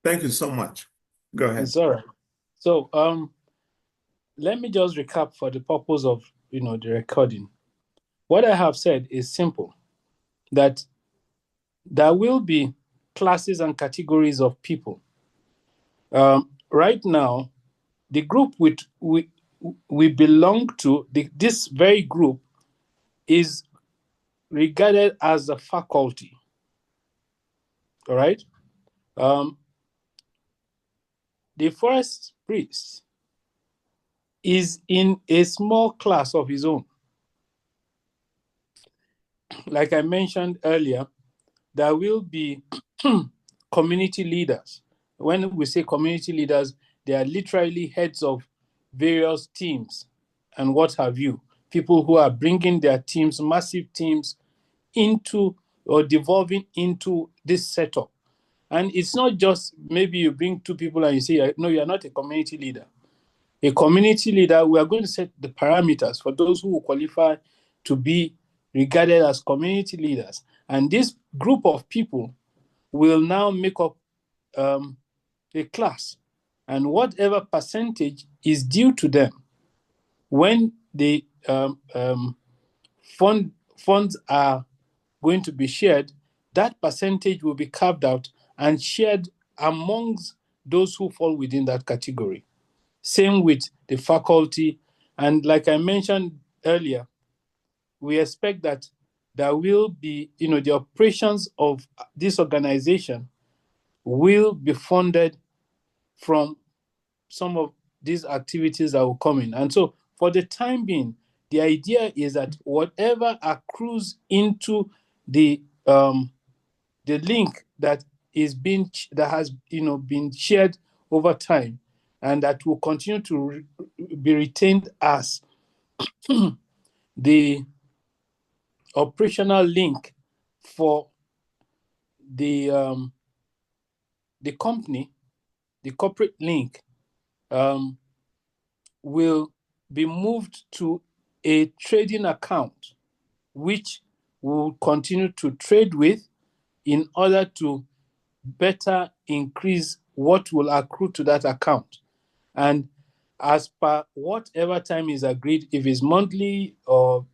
Thank you so much. Go ahead. It's all right. So let me just recap for the purpose of the recording. What I have said is simple, that there will be classes and categories of people. Right now, the group we belong to, this very group is regarded as a faculty. All right. The forest priest is in a small class of his own. Like I mentioned earlier, there will be community leaders. When we say community leaders, they are literally heads of various teams and what have you. People who are bringing their teams, massive teams, into or devolving into this setup. And it's not just maybe you bring two people and you say, no, you're not a community leader. A community leader, we are going to set the parameters for those who will qualify to be regarded as community leaders. And this group of people will now make up a class. And whatever percentage is due to them when the funds are going to be shared, that percentage will be carved out and shared amongst those who fall within that category. Same with the faculty. And like I mentioned earlier, we expect that there will be, the operations of this organization will be funded from some of these activities that will come in. And so for the time being, the idea is that whatever accrues into the link that has been shared over time, and that will continue to be retained as the operational link for the company, the corporate link, will be moved to a trading account, which we'll continue to trade with in order to better increase what will accrue to that account. And as per whatever time is agreed, if it's monthly or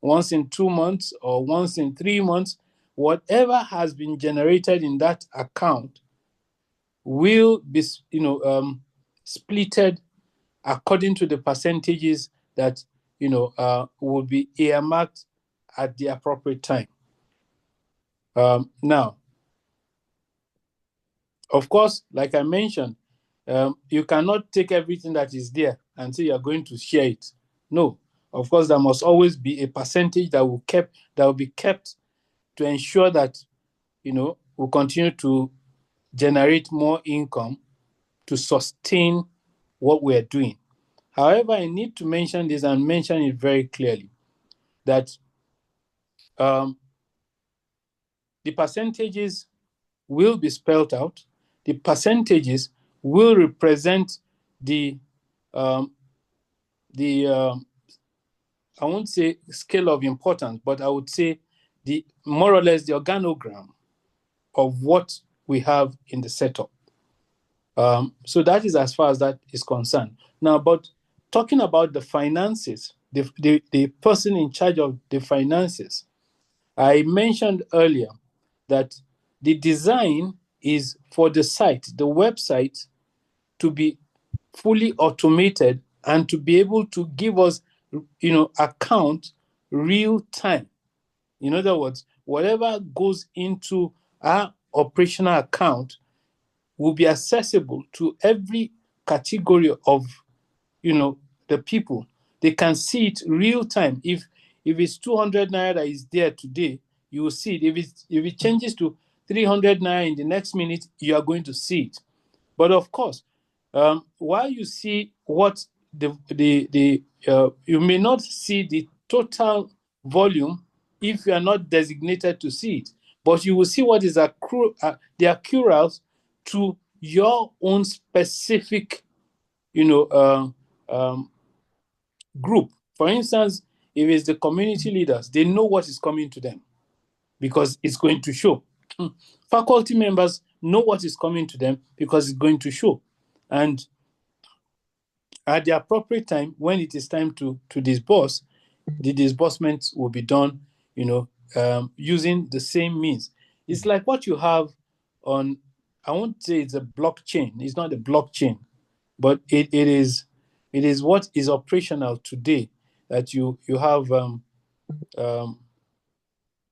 once in 2 months or once in 3 months, whatever has been generated in that account will be splitted according to the percentages that will be earmarked at the appropriate time. Now, of course, like I mentioned, you cannot take everything that is there and say you're going to share it. No, of course, there must always be a percentage that will be kept to ensure that we'll continue to generate more income to sustain what we're doing. However, I need to mention this and mention it very clearly, that the percentages will be spelled out. The percentages will represent I won't say scale of importance, but I would say more or less the organogram of what we have in the setup. So that is as far as that is concerned. Now, but talking about the finances, the person in charge of the finances, I mentioned earlier that the design is for the site, the website, to be fully automated and to be able to give us, account real time. In other words, whatever goes into our operational account will be accessible to every category of, the people. They can see it real time. If it's 200 naira that is there today, you will see it. If it changes to 300 naira in the next minute, you are going to see it. But of course, while you see what you may not see the total volume if you are not designated to see it, but you will see what is the accruals to your own specific, group. For instance, if it's the community leaders, they know what is coming to them because it's going to show. faculty members know what is coming to them because it's going to show. And at the appropriate time, when it is time to disburse, the disbursements will be done, using the same means. It's like what you have on, I won't say it's a blockchain. It's not a blockchain, but it is what is operational today, that you have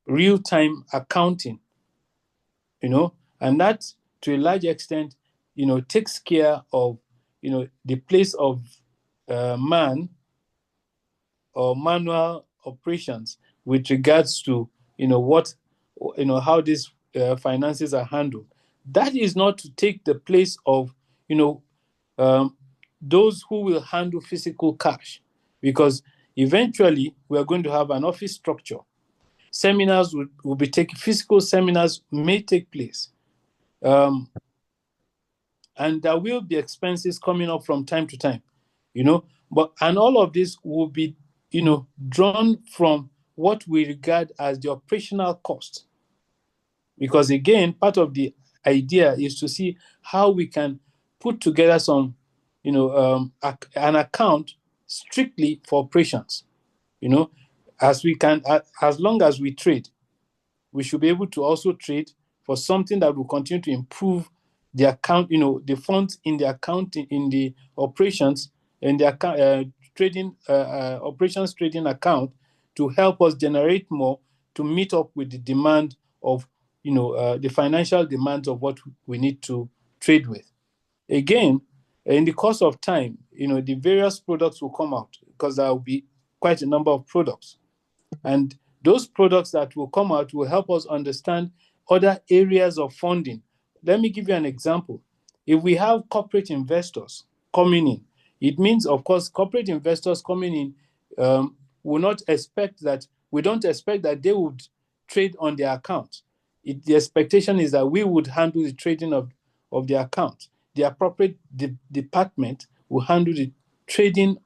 real-time accounting, and that to a large extent, takes care of, the place of man or manual operations with regards to, what, how these finances are handled. That is not to take the place of, um, those who will handle physical cash, because eventually we are going to have an office structure. Seminars will be taken, physical seminars may take place. And there will be expenses coming up from time to time, and all of this will be, drawn from what we regard as the operational cost. Because again, part of the idea is to see how we can put together some, an account strictly for operations. As we can, as long as we trade, we should be able to also trade for something that will continue to improve the account, the funds in the account, in the operations, in the account, trading operations trading account, to help us generate more to meet up with the demand of, the financial demands of what we need to trade with. Again, in the course of time, the various products will come out, because there will be quite a number of products. And those products that will come out will help us understand other areas of funding. Let me give you an example. If we have corporate investors coming in, it means, of course, corporate investors coming in will not expect that, we don't expect that they would trade on their account. The expectation is that we would handle the trading of the account. The appropriate department will handle the trading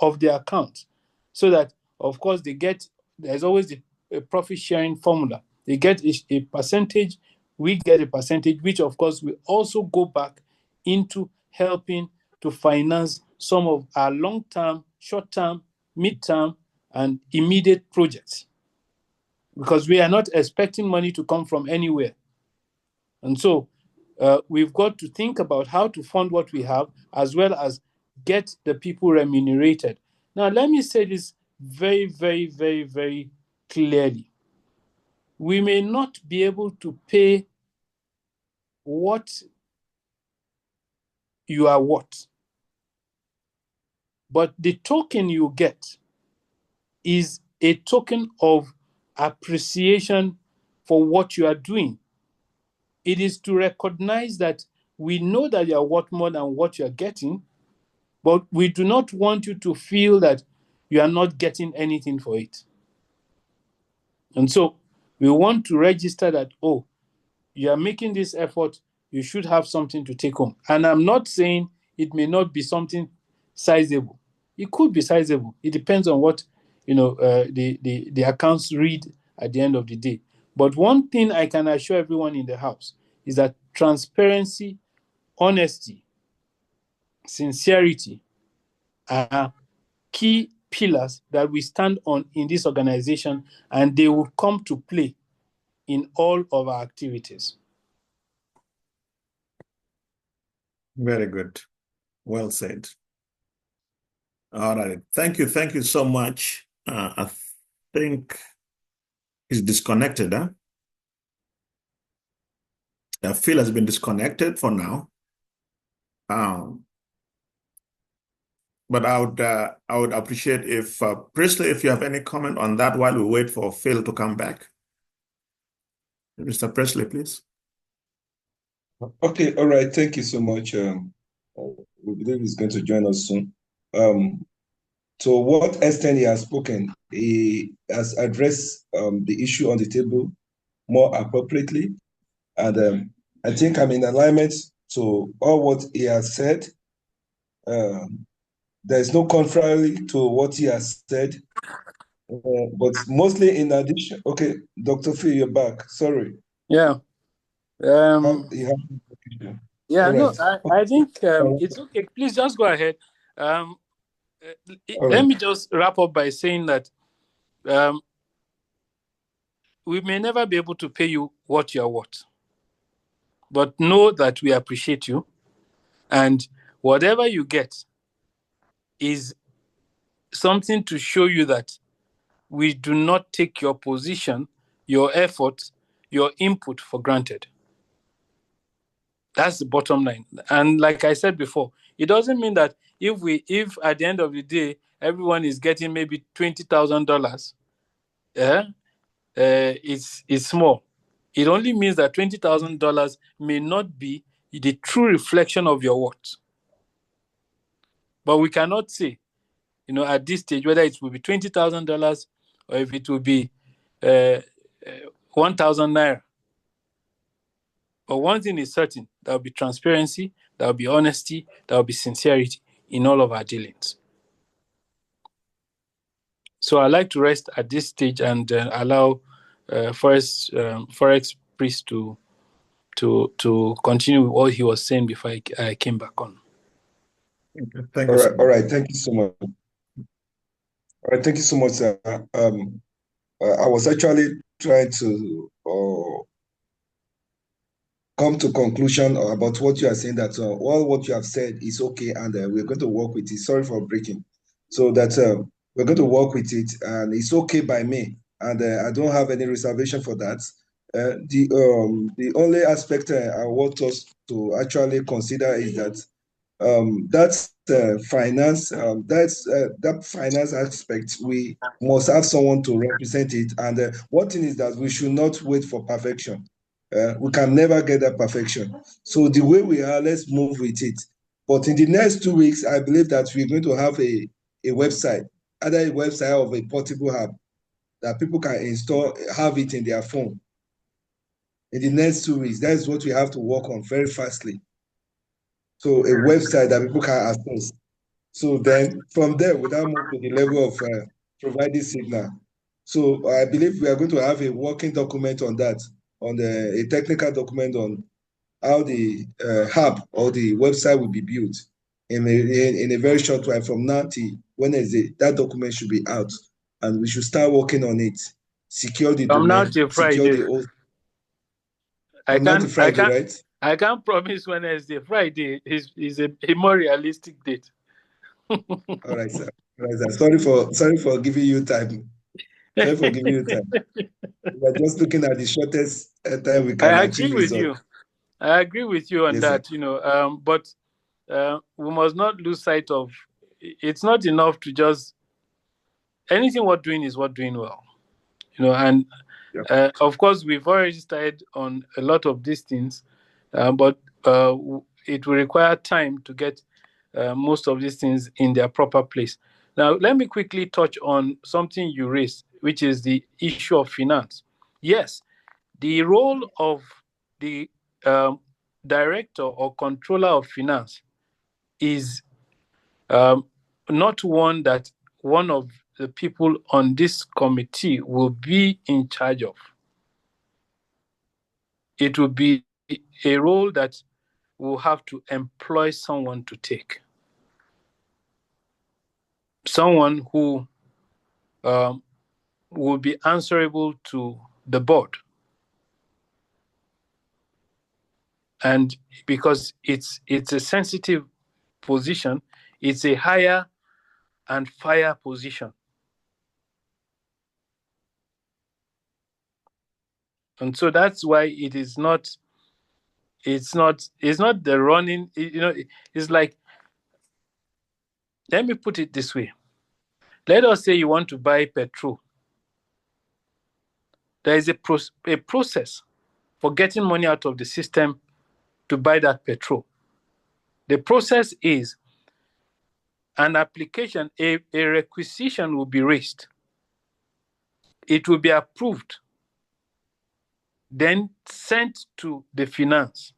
of the account, so that, of course, there's always a profit sharing formula. They get a percentage, we get a percentage, which of course will also go back into helping to finance some of our long-term, short-term, mid-term, and immediate projects. Because we are not expecting money to come from anywhere. And so we've got to think about how to fund what we have, as well as get the people remunerated. Now, let me say this very, very, very, very clearly. We may not be able to pay what you are worth, but the token you get is a token of appreciation for what you are doing. It is to recognize that we know that you are worth more than what you are getting, but we do not want you to feel that you are not getting anything for it. And so we want to register that, oh, you are making this effort, you should have something to take home. And I'm not saying it may not be something sizable. It could be sizable. It depends on what the accounts read at the end of the day. But one thing I can assure everyone in the house is that transparency, honesty, sincerity are key pillars that we stand on in this organization, and they will come to play in all of our activities. Very good. Well said. All right. Thank you. Thank you so much. I think he's disconnected, huh? Phil has been disconnected for now. But I would appreciate if Presley, if you have any comment on that while we wait for Phil to come back. Mr. Presley, please. Okay, all right. Thank you so much. We believe he's going to join us soon. To what extent he has spoken, he has addressed the issue on the table more appropriately. And I think I'm in alignment to all what he has said. There's no contrary to what he has said. But mostly in addition, okay, Dr. Phil, you're back. Sorry. Yeah. You have Yeah, all no, right. I think Okay. it's okay. Please just go ahead. Um, All Let right. me just wrap up by saying that um, we may never be able to pay you what you're worth, but know that we appreciate you, and whatever you get is something to show you that we do not take your position, your effort, your input for granted. That's the bottom line. And like I said before, it doesn't mean that if at the end of the day everyone is getting maybe $20,000, it's small. It only means that $20,000 may not be the true reflection of your worth. But we cannot say, at this stage whether it will be $20,000 or if it will be uh, 1,000 naira. But one thing is certain: there will be transparency, there will be honesty, there will be sincerity in all of our dealings. So I like to rest at this stage and allow Forex Priest to continue with what he was saying before I came back on. Thank you so All much. right. Thank you so much. All right. Thank you so much, sir. I was actually trying to come to conclusion about what you are saying, that all what you have said is okay, and we're going to work with it. Sorry for breaking. So that we're going to work with it, and it's okay by me, and I don't have any reservation for that. The only aspect I want us to actually consider is that that's finance. That finance aspect. We must have someone to represent it. And one thing is that we should not wait for perfection. We can never get that perfection. So the way we are, let's move with it. But in the next 2 weeks, I believe that we're going to have a website, either a website or a portable app that people can install, have it in their phone. In the next 2 weeks, that's what we have to work on very fastly. So a website that people can access. So then from there, we now move to the level of providing signal. So I believe we are going to have a working document on that, a technical document on how the hub or the website will be built in a very short while from now till Wednesday. That document should be out, and we should start working on it. Secure the From now domain, till secure Friday, the host. I From now to can't, I Friday, can't, right? I can't promise Wednesday. Friday is a more realistic date. All right, sir. All right, sir. Sorry for giving you time. Sorry for giving you time. We're just looking at the shortest time we can I agree achieve with result. you. I agree with you on Yes, sir. that. But we must not lose sight of. It's not enough to just anything we're doing is worth doing well. And Yep. of course we've already started on a lot of these things, but it will require time to get most of these things in their proper place. Now, let me quickly touch on something you raised, which is the issue of finance. Yes, the role of the director or controller of finance is not one that one of the people on this committee will be in charge of. It will be a role that we'll have to employ someone to take. Someone who will be answerable to the board. And because it's a sensitive position, it's a hire and fire position. And so that's why it's not the running, it's like, let me put it this way. Let us say you want to buy petrol. There is a process for getting money out of the system to buy that petrol. The process is an application, a requisition will be raised. It will be approved, then sent to the finance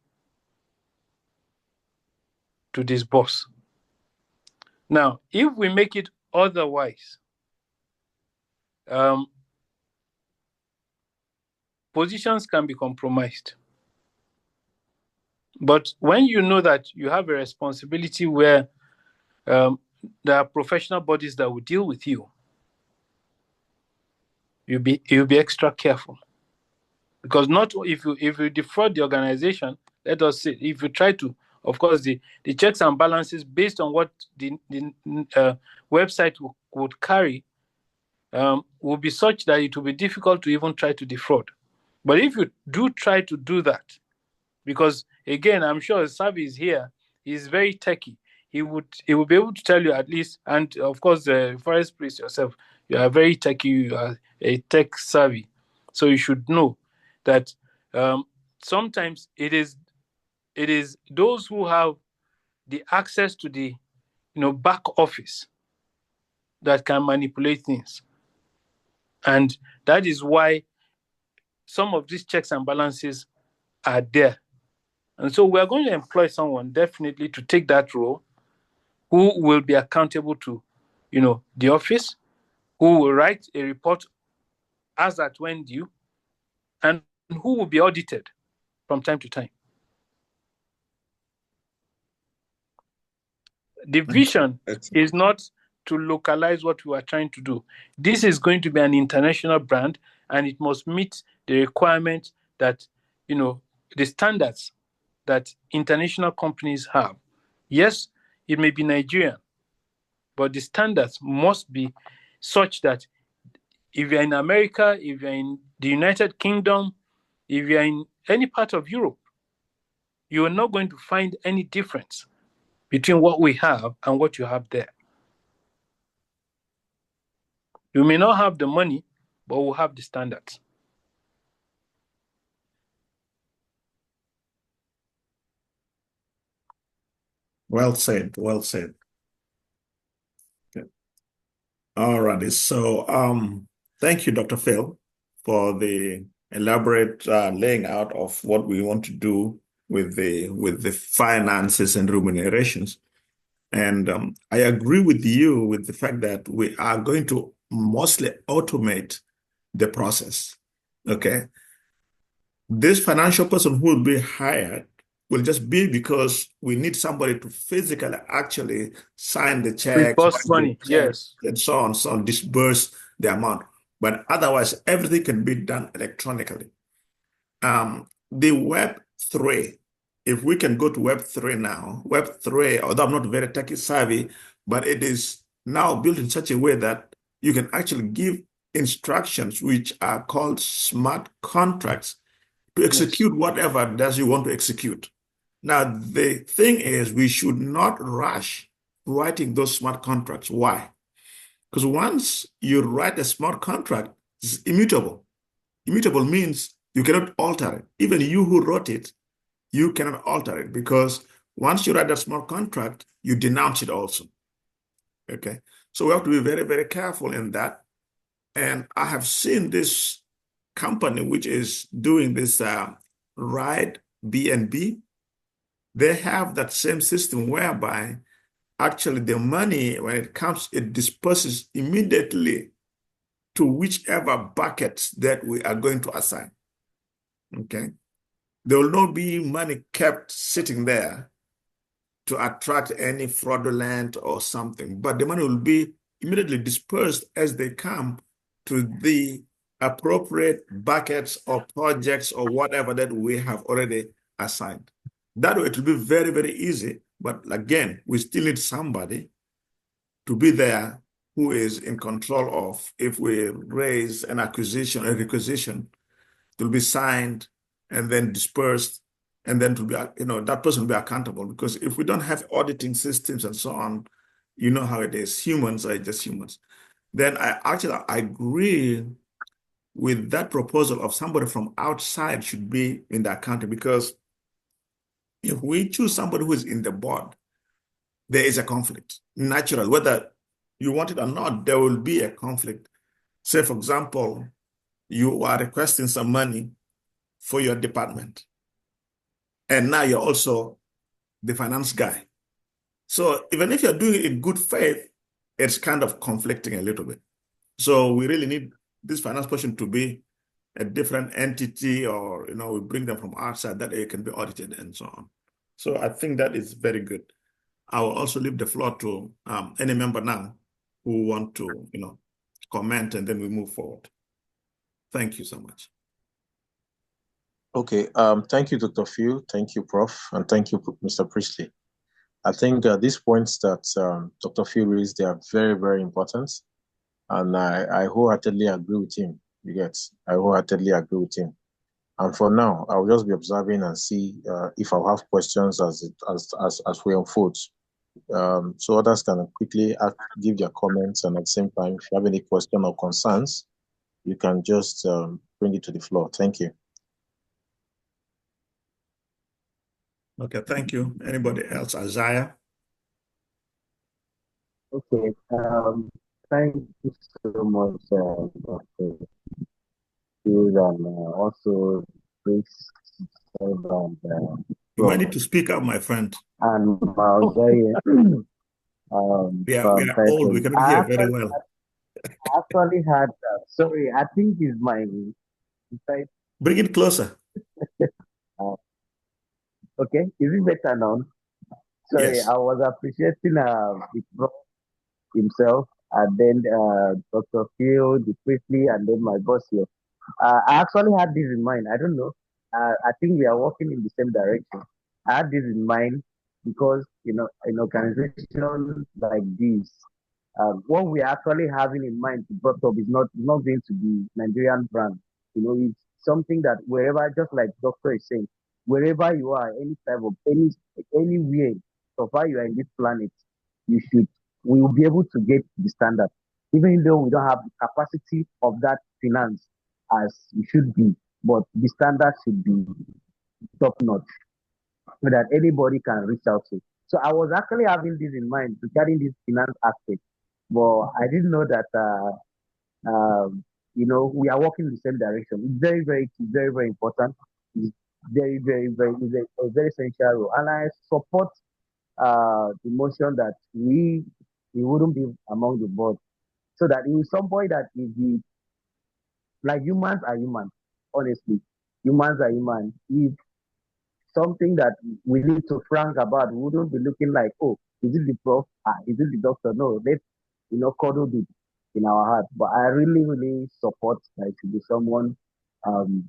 to disburse. Now, if we make it otherwise, positions can be compromised. But when you know that you have a responsibility where there are professional bodies that will deal with you, you'll be extra careful. Because not if you defraud the organization, let us say, if you try to, of course, the checks and balances based on what the website would carry will be such that it will be difficult to even try to defraud. But if you do try to do that, because again, I'm sure Savi is here, he's very techy. He would be able to tell you at least, and of course, Forest Priest yourself, you are very techy, you are a tech savvy, so you should know that sometimes it is those who have the access to the back office that can manipulate things, and that is why some of these checks and balances are there. And so we're going to employ someone definitely to take that role, who will be accountable to the office, who will write a report as at when due, and who will be audited from time to time. The vision is not to localize what we are trying to do. This is going to be an international brand, and it must meet the requirement that, the standards that international companies have. Yes, it may be Nigerian, but the standards must be such that if you're in America, if you're in the United Kingdom, if you're in any part of Europe, you are not going to find any difference between what we have and what you have there. You may not have the money, but we'll have the standards. Well said. Well said. Okay. All righty. So, thank you, Dr. Phil, for the elaborate laying out of what we want to do with the finances and remunerations. And I agree with you with the fact that we are going to mostly automate the process. Okay. This financial person who will be hired will just be because we need somebody to physically actually sign the checks, Reverse money, yes, and so on, disburse the amount. But otherwise, everything can be done electronically. The Web3, if we can go to Web3 now, Web3, although I'm not very techy savvy, but it is now built in such a way that you can actually give instructions which are called smart contracts to execute whatever it does you want to execute. Now, the thing is, we should not rush writing those smart contracts. Why? Because once you write a smart contract, it's immutable. Immutable means you cannot alter it. Even you who wrote it, you cannot alter it, because once you write a smart contract, you denounce it also. Okay? So we have to be very, very careful in that. And I have seen this company which is doing this ride B&B. They have that same system whereby actually the money, when it comes, it disperses immediately to whichever buckets that we are going to assign. Okay. There will not be money kept sitting there to attract any fraudulent or something, but the money will be immediately dispersed as they come to the appropriate buckets or projects or whatever that we have already assigned. That way it will be very, very easy. But again, we still need somebody to be there who is in control of, if we raise an acquisition, a requisition, it will be signed and then dispersed, and then to be, that person will be accountable. Because if we don't have auditing systems and so on, you know how it is. Humans are just humans. Then I agree with that proposal of somebody from outside should be in the accounting, because if we choose somebody who is in the board, there is a conflict. Natural, whether you want it or not, there will be a conflict. Say, for example, you are requesting some money for your department, and now you're also the finance guy. So even if you're doing it in good faith, it's kind of conflicting a little bit. So we really need this finance person to be a different entity, or we bring them from outside that it can be audited and so on. So I think that is very good. I will also leave the floor to any member now who want to, comment, and then we move forward. Thank you so much. Okay. Thank you, Dr. Phil. Thank you, Prof. And thank you, Mr. Priestley. I think these points that Dr. Phil raised, they are very, very important. And I wholeheartedly agree with him. You get, I wholeheartedly agree with him. And for now, I'll just be observing and see if I'll have questions as we unfold. So others can quickly give their comments, and at the same time, if you have any question or concerns, you can just bring it to the floor. Thank you. Okay, thank you. Anybody else? Isaiah? Okay. Thank you so much, Dr. Field, and also Chris and You might Prof. need to speak up, my friend. And Isaiah. We From are old. We person. cannot hear very well. I actually had, sorry, I think it's my side. Bring it closer. Okay, is it better now? Sorry, Yes. I was appreciating the Prof himself, and then Dr. Phil, the Priestley, and then my boss here. I actually had this in mind. I don't know. I think we are working in the same direction. I had this in mind because in organizations like this, what we are actually having in mind to brought up is not going to be Nigerian brand. It's something that wherever, just like Doctor is saying, wherever you are, any type of anywhere, so far you are in this planet, you should we will be able to get the standard, even though we don't have the capacity of that finance as it should be, but the standard should be top notch so that anybody can reach out to. So I was actually having this in mind regarding this finance aspect, but I didn't know that we are working in the same direction. It's very, very key, very, very important. It's very, very, very, it's a very essential role, and I support the motion that we wouldn't be among the board, so that in some point that is the like humans are human, honestly, humans are human. If something that we need to frank about, we wouldn't be looking like, oh, is it the prof? Is it the doctor? No, let's cuddle it in our heart. But I really, really support that it should be someone um,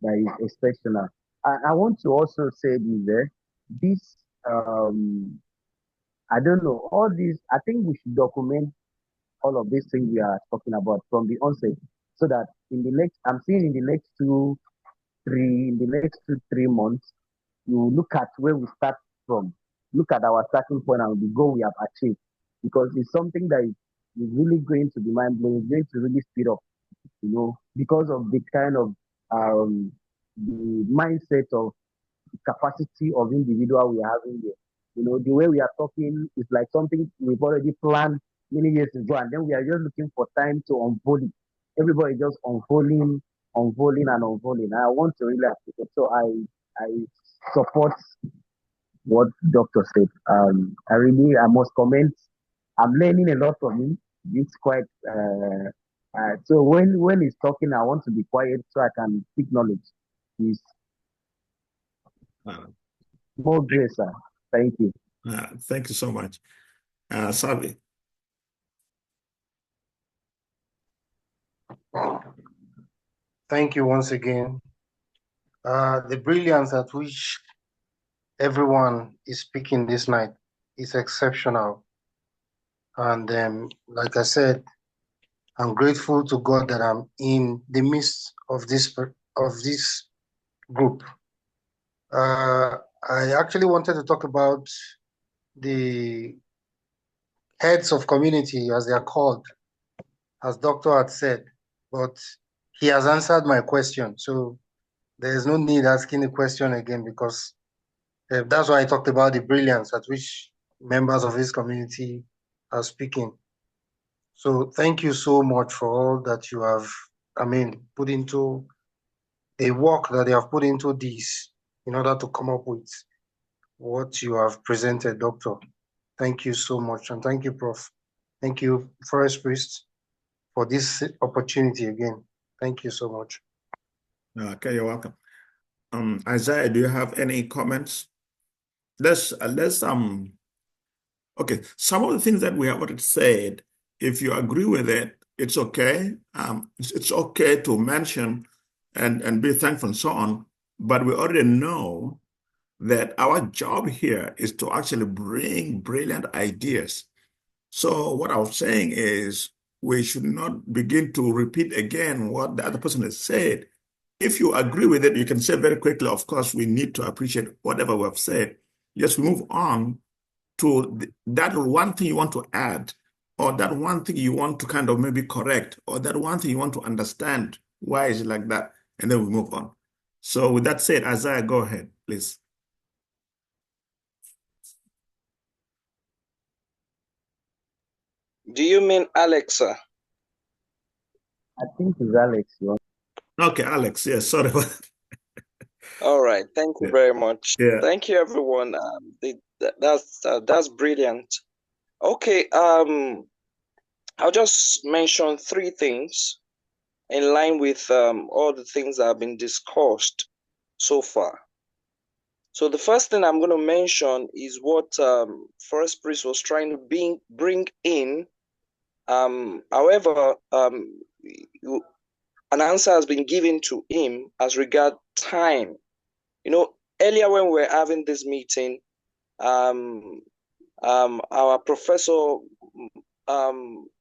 that is exceptional. I want to also say this there. This I don't know. All these, I think we should document all of these things we are talking about from the onset, so that in the next, I'm seeing in the next in the next 2, 3 months, you look at where we start from, look at our starting point and the goal we have achieved, because it's something that is really going to be mind blowing. It's going to really speed up, because of the kind of the mindset of capacity of individual we are having here. The way we are talking is like something we've already planned many years ago, and then we are just looking for time to unfold it. Everybody just unfolding and unfolding. I want to really appreciate. So I support what doctor said. I must comment. I'm learning a lot from him. It's quite so when he's talking, I want to be quiet so I can speak knowledge. He's Uh, more grace, sir. Thank you. Thank you so much. Sabi. Thank you once again. The brilliance at which everyone is speaking this night is exceptional. And like I said, I'm grateful to God that I'm in the midst of this group. I actually wanted to talk about the heads of community, as they are called, as Doctor had said, but he has answered my question. So there is no need asking the question again, because that's why I talked about the brilliance at which members of this community are speaking. So thank you so much for all that you have, put into the work that they have put into this in order to come up with what you have presented, Doctor. Thank you so much. And thank you, Prof. Thank you, Forest Priest, for this opportunity again. Thank you so much. Okay, you're welcome. Isaiah, do you have any comments? let's okay. Some of the things that we have already said, if you agree with it, it's okay. It's okay to mention and be thankful and so on. But we already know that our job here is to actually bring brilliant ideas. So what I was saying is we should not begin to repeat again what the other person has said. If you agree with it, you can say very quickly, of course, we need to appreciate whatever we have said. Just move on to that one thing you want to add, or that one thing you want to kind of maybe correct, or that one thing you want to understand. Why is it like that? And then we move on. So with that said, Isaiah, go ahead, please. Do you mean Alexa? I think it's Alex. Okay, Alex. Yeah, sorry. All right. Thank you Yeah. very much. Yeah. Thank you, everyone. That's brilliant. Okay. I'll just mention three things in line with all the things that have been discussed so far. So the first thing I'm going to mention is what Forest Priest was trying to bring in. However, an answer has been given to him as regard time. You know, earlier when we were having this meeting, our professor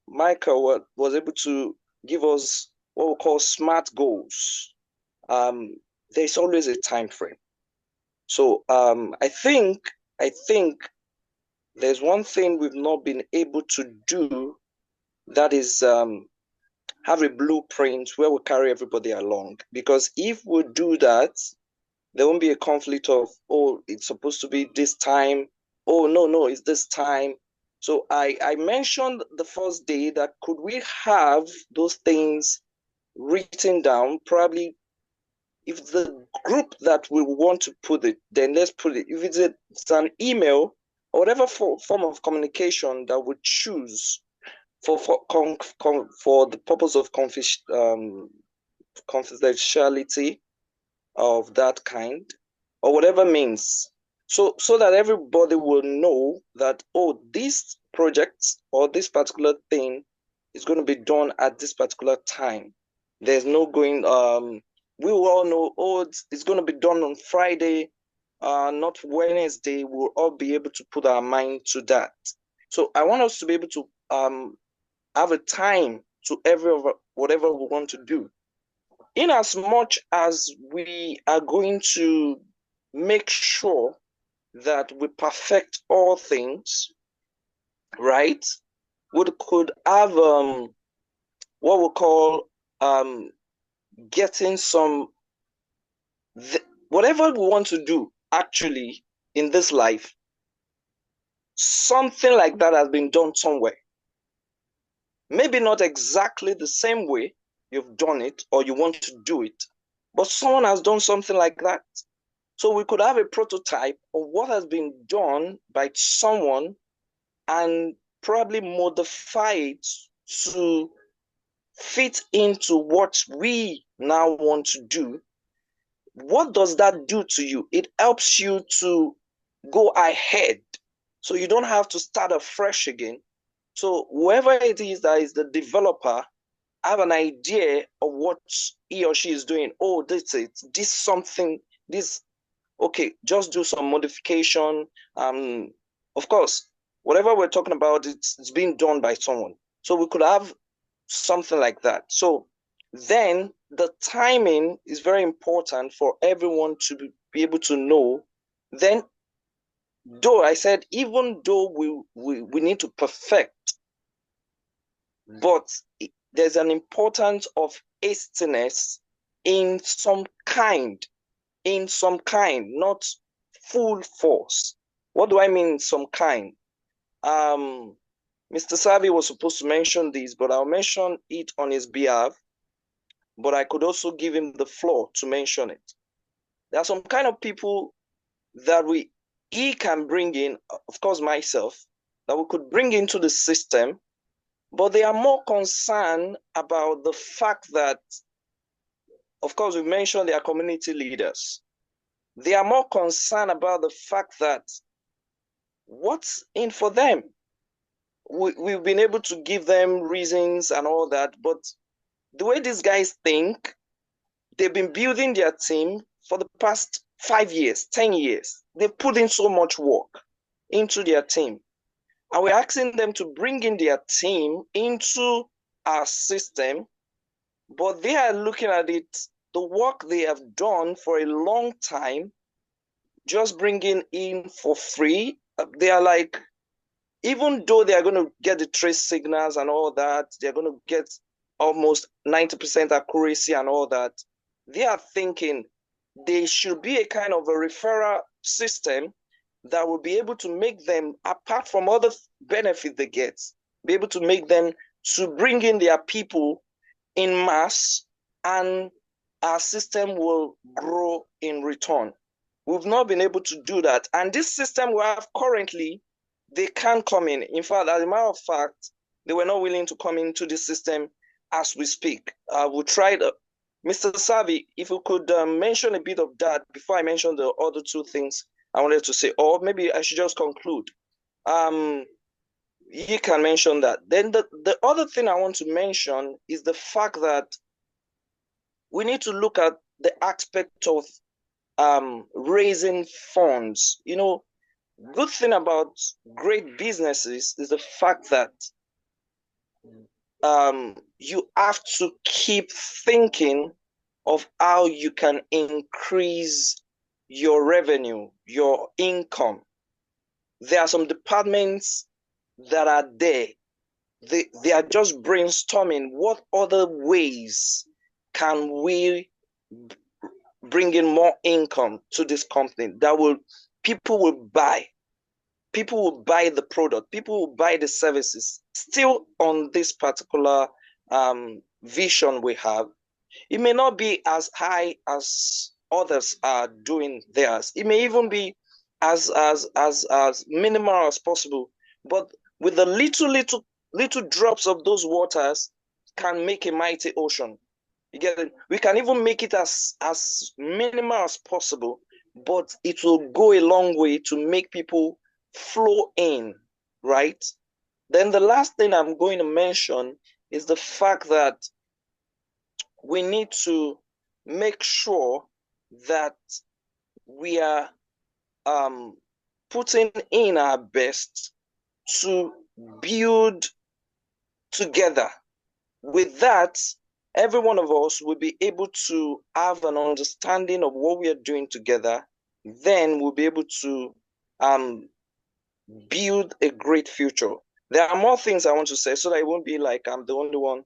Michael was able to give us what we call SMART goals. There's always a time frame. So I think there's one thing we've not been able to do, that is have a blueprint where we carry everybody along. Because if we do that, there won't be a conflict of, oh, it's supposed to be this time. Oh, no, it's this time. So I mentioned the first day that could we have those things written down? Probably if the group that we want to put it, then let's put it. If it's an email or whatever form of communication that we choose for the purpose of confidentiality of that kind, or whatever means, so that everybody will know that, oh, this project or this particular thing is going to be done at this particular time. There's no going we will all know, oh, it's going to be done on Friday, not Wednesday. We'll all be able to put our mind to that. So I want us to be able to have a time to whatever we want to do. In as much as we are going to make sure that we perfect all things, right? We could have what we call getting some, whatever we want to do actually in this life, something like that has been done somewhere. Maybe not exactly the same way you've done it or you want to do it, but someone has done something like that. So we could have a prototype of what has been done by someone and probably modify it to fit into what we now want to do. What does that do to you? It helps you to go ahead, so you don't have to start afresh again. So whoever it is that is the developer have an idea of what he or she is doing. Oh, this something, this, okay, just do some modification. Of course, whatever we're talking about, it's being done by someone. So we could have something like that. So then the timing is very important for everyone to be able to know. Then, though I said, even though we need to perfect, but there's an importance of hastiness in some kind, not full force. What do I mean some kind? Mr. Savi was supposed to mention this, but I'll mention it on his behalf. But I could also give him the floor to mention it. There are some kind of people that he can bring in, of course myself, that we could bring into the system, but they are more concerned about the fact that, of course, we mentioned they are community leaders. They are more concerned about the fact that what's in for them? We've been able to give them reasons and all that, but the way these guys think, they've been building their team for the past 5 years, 10 years. They've put in so much work into their team. And we're asking them to bring in their team into our system, but they are looking at it, the work they have done for a long time, just bringing in for free. They are like, even though they are going to get the trace signals and all that, they're going to get almost 90% accuracy and all that, they are thinking there should be a kind of a referral system that will be able to make them, apart from other benefits they get, be able to make them to bring in their people in mass, and our system will grow in return. We've not been able to do that. And this system we have currently, they can't come in. In fact, as a matter of fact, they were not willing to come into the system as we speak. We tried. Mr. Savi, if you could mention a bit of that before I mention the other two things I wanted to say, or maybe I should just conclude. You can mention that. Then the other thing I want to mention is the fact that we need to look at the aspect of raising funds. You know, good thing about great businesses is the fact that you have to keep thinking of how you can increase your revenue, your income. There are some departments that are there. They are just brainstorming what other ways can we bring in more income to this company that will people will buy the product, people will buy the services. Still on this particular vision we have, it may not be as high as others are doing theirs. It may even be as minimal as possible, but with the little drops of those waters can make a mighty ocean. You get it? We can even make it as minimal as possible, but it will go a long way to make people flow in, right? Then the last thing I'm going to mention is the fact that we need to make sure that we are putting in our best to build together. With that, every one of us will be able to have an understanding of what we are doing together. Then we'll be able to build a great future. There are more things I want to say so that it won't be like I'm the only one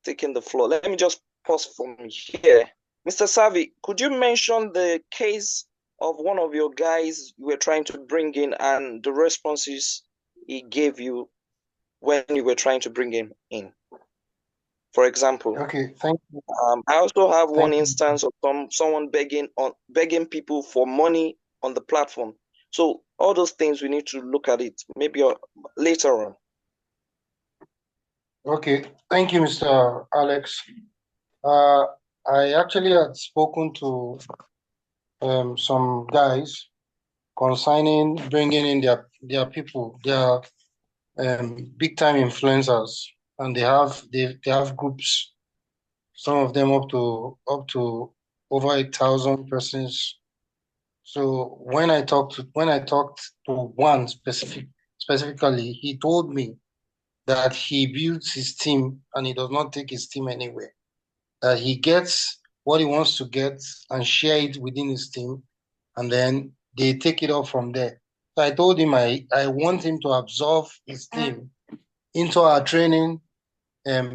taking the floor. Let me just pause from here. Mr. Savi, could you mention the case of one of your guys you were trying to bring in and the responses he gave you when you were trying to bring him in? For example, Okay, thank you. I also have one Thank you. instance of someone begging people for money on the platform. So all those things we need to look at it maybe later on. Okay, thank you, Mr. Alex. I actually had spoken to some guys concerning bringing in their people, their big time influencers, and they have groups. Some of them up to over 8,000 persons. So when I talked to one specifically, he told me that he builds his team and he does not take his team anywhere. That he gets what he wants to get and share it within his team, and then they take it off from there. So I told him I want him to absorb his team into our training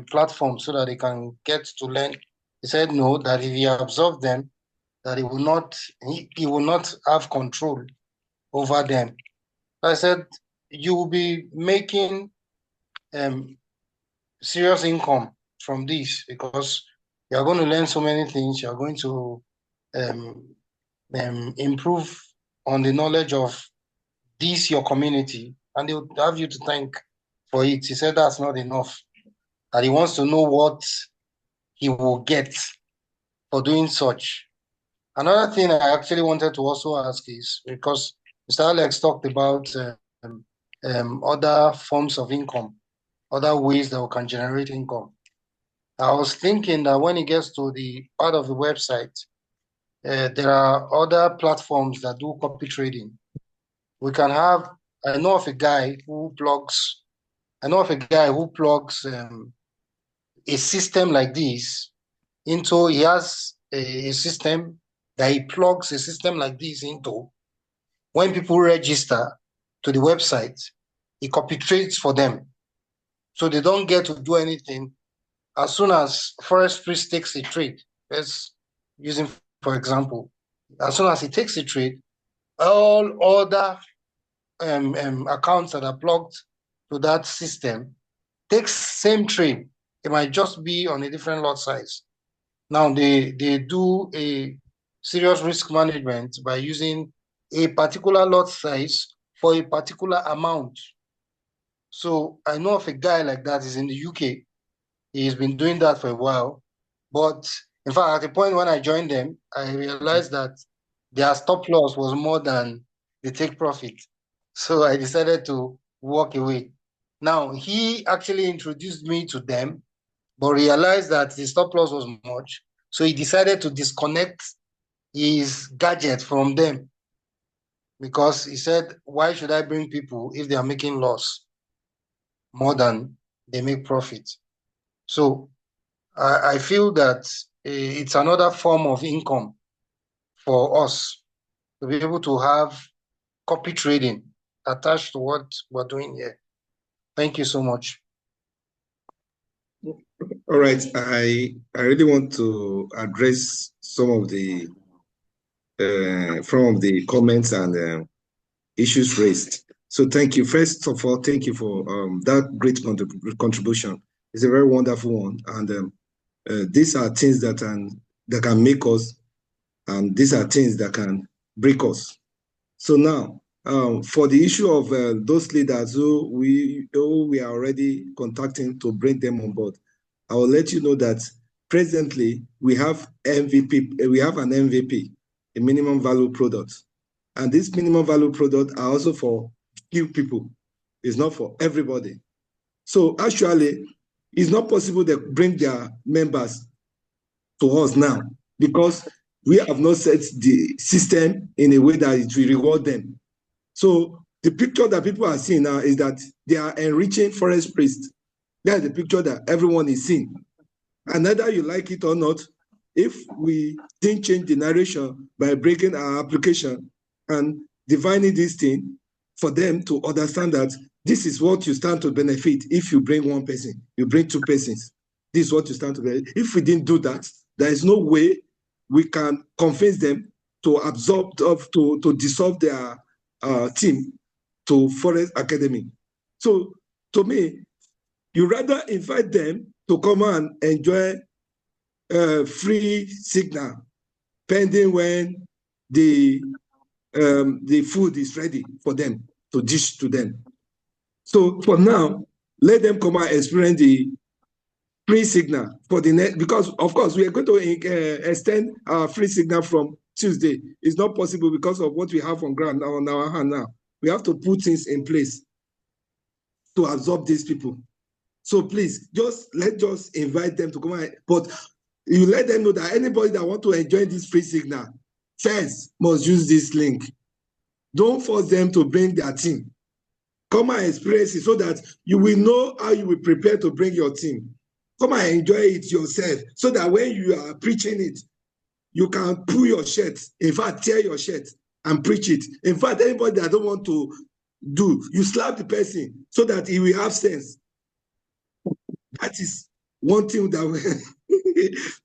platform so that they can get to learn. He said no, that if he absorbs them, that he will not have control over them. I said, you will be making serious income from this because you are going to learn so many things. You are going to improve on the knowledge of this your community, and they will have you to thank for it. He said that's not enough, that he wants to know what he will get for doing such. Another thing I actually wanted to also ask is, because Mr. Alex talked about other forms of income, other ways that we can generate income. I was thinking that when it gets to the part of the website, there are other platforms that do copy trading. We can have, I know of a guy who plugs a system like this into, he has a system that he plugs a system like this into. When people register to the website, he copy trades for them. So they don't get to do anything. As soon as Forex Priest takes a trade, let's use him for example, as soon as he takes a trade, all other accounts that are plugged to that system takes same trade. It might just be on a different lot size. Now they do a serious risk management by using a particular lot size for a particular amount. So I know of a guy like that. Is in the UK. He's been doing that for a while. But in fact, at the point when I joined them, I realized that their stop loss was more than the take profit. So I decided to walk away. Now, he actually introduced me to them, but realized that the stop loss was much. So he decided to disconnect his gadget from them, because he said, why should I bring people if they are making loss more than they make profit? So I feel that it's another form of income for us to be able to have copy trading attached to what we're doing here. Thank you so much. All right, I really want to address some of the comments and issues raised. So thank you. First of all, thank you for that great contribution. It's a very wonderful one, and these are things that can make us, and these are things that can break us. So now, for the issue of those leaders who we are already contacting to bring them on board, I will let you know that presently we have MVP. We have an MVP, a minimum value product, and this minimum value product are also for few people. It's not for everybody. So actually, it's not possible to bring their members to us now because we have not set the system in a way that it will reward them. So the picture that people are seeing now is that they are enriching Forex Priest. That's the picture that everyone is seeing. And either you like it or not, if we didn't change the narration by breaking our application and defining this thing for them to understand that this is what you stand to benefit if you bring one person, you bring two persons. This is what you stand to benefit. If we didn't do that, there is no way we can convince them to absorb, to dissolve their team to Forex Academy. So to me, you rather invite them to come and enjoy free signal pending when the food is ready for them to dish to them. So for now, let them come and experience the free signal for the next, because of course we are going to extend our free signal from Tuesday. It's not possible because of what we have on ground on our hand now. We have to put things in place to absorb these people. So please, let's just invite them to come out. But you let them know that anybody that want to enjoy this free signal first must use this link. Don't force them to bring their team. Come and experience it so that you will know how you will prepare to bring your team. Come and enjoy it yourself so that when you are preaching it, you can pull your shirt, in fact, tear your shirt and preach it. In fact, anybody that don't want to do, you slap the person so that he will have sense. That is one thing that we,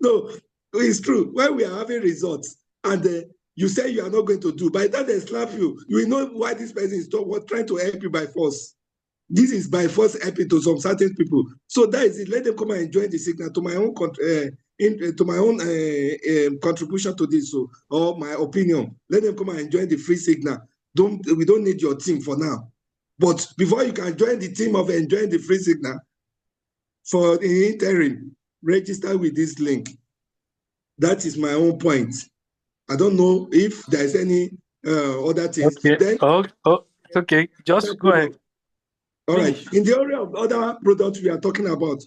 no, it's true. When we are having results and you say you are not going to do, by that they slap you, you will know why this person is trying to help you by force. This is by force helping to some certain people. So that is it. Let them come and join the signal to my own contribution to this, or my opinion. Let them come and join the free signal. We don't need your team for now. But before you can join the team of enjoying the free signal, for the interim, register with this link. That is my own point. I don't know if there's any other things. Okay. Then, Okay, just go ahead. All right. In the area of other products we are talking about,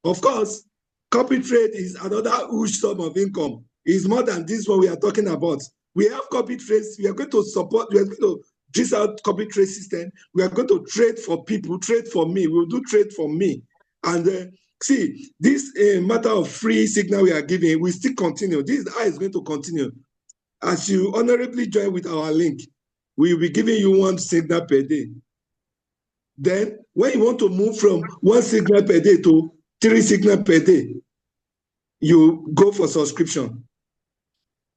of course, copy trade is another huge sum of income. It's more than this one we are talking about. We have copy trades. We are going to support, we are going to this out copy trade system. We are going to trade for people, trade for me. We'll do trade for me. And see, this matter of free signal we are giving, we still continue. This is going to continue. As you honorably join with our link, we will be giving you 1 signal per day. Then, when you want to move from 1 signal per day to 3 signal per day, you go for subscription.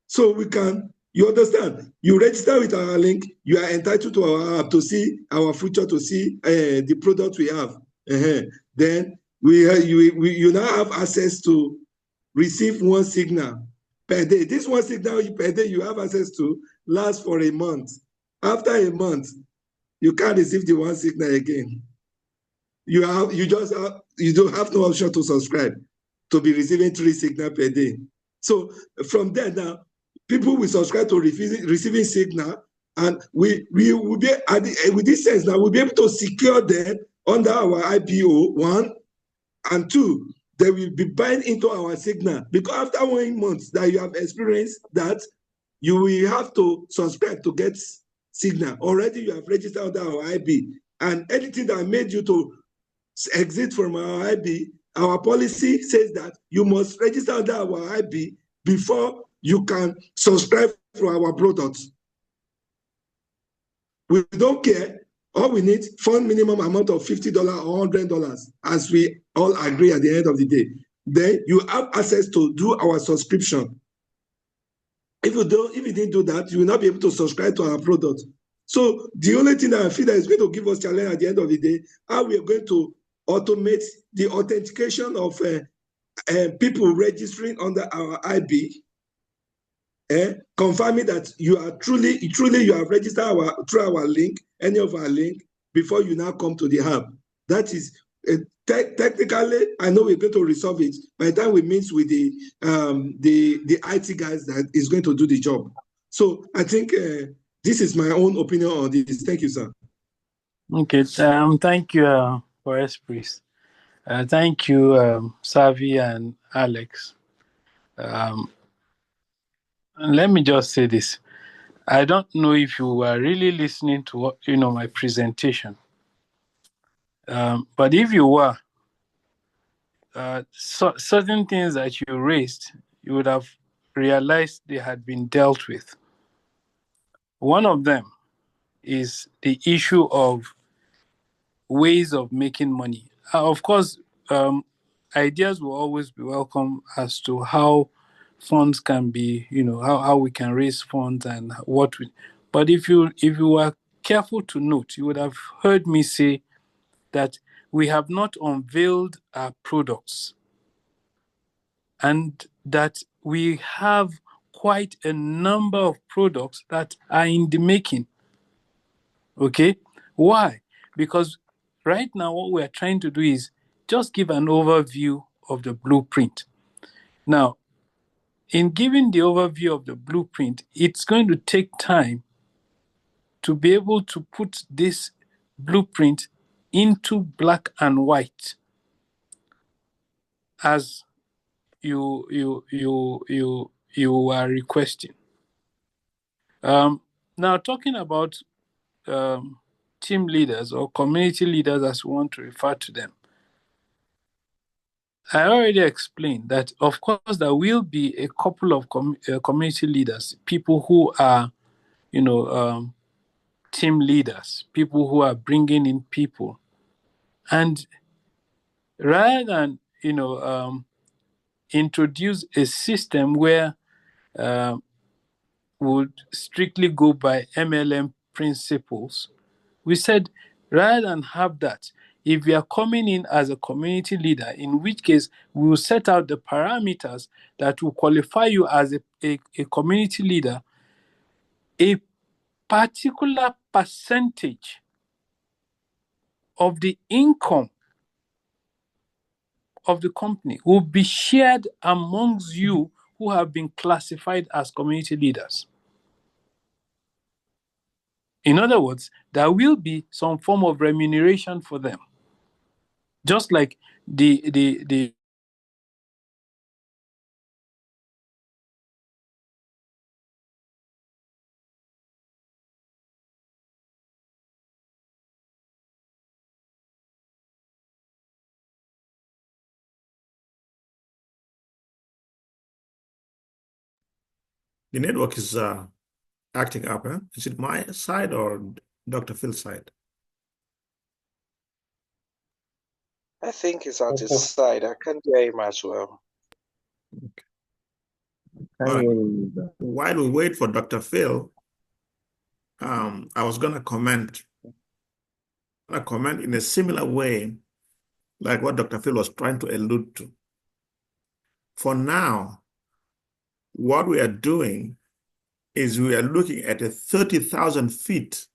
So we can, you understand, you register with our link, you are entitled to our app to see our future, to see the product we have. Then you now have access to receive 1 signal per day. This 1 signal per day you have access to lasts for a month. After a month, you can't receive the 1 signal again. You don't have no option to subscribe to be receiving 3 signal per day. So from there now, people will subscribe to receiving signal, and we will be with this sense now we'll be able to secure them under our IPO 1, and 2. They will be buying into our signal, because after 1 month that you have experienced that, you will have to subscribe to get signal. Already you have registered under our IB, and anything that made you to exit from our IB, our policy says that you must register under our IB before you can subscribe to our products. We don't care. All we need, fund minimum amount of $50 or $100, as we all agree at the end of the day. Then you have access to do our subscription. If you didn't do that, you will not be able to subscribe to our product. So the only thing that I feel that is going to give us challenge at the end of the day, how we are going to automate the authentication of people registering under our IB, confirming that you are truly you have registered through our link, any of our link, before you now come to the hub. That is technically, I know we're going to resolve it by the time we meet with the IT guys that is going to do the job. So I think this is my own opinion on this. Thank you, sir. Okay, thank you, Forex Priest. Thank you, Savi and Alex. And let me just say this. I don't know if you were really listening to what, my presentation. But if you were, certain things that you raised, you would have realized they had been dealt with. One of them is the issue of ways of making money. Of course, ideas will always be welcome as to how funds can be, how we can raise funds and what we. But if you were careful to note, you would have heard me say that we have not unveiled our products, and that we have quite a number of products that are in the making. Okay? Why? Because right now what we are trying to do is just give an overview of the blueprint. Now, in giving the overview of the blueprint, it's going to take time to be able to put this blueprint into black and white, as you are requesting. Now, talking about team leaders or community leaders, as we want to refer to them, I already explained that, of course, there will be a couple of community leaders, people who are, team leaders, people who are bringing in people. And rather than, introduce a system where would strictly go by MLM principles, we said, rather than have that, if you are coming in as a community leader, in which case we will set out the parameters that will qualify you as a community leader, a particular percentage of the income of the company will be shared amongst you who have been classified as community leaders. In other words, there will be some form of remuneration for them. Just like the network is acting up. Huh? Is it my side or Dr. Phil's side? I think it's at his side. I can't hear him as well. Okay. Can All right. hear you. While we wait for Dr. Phil, I was going to comment in a similar way, like what Dr. Phil was trying to allude to. For now, what we are doing is we are looking at a 30,000 feet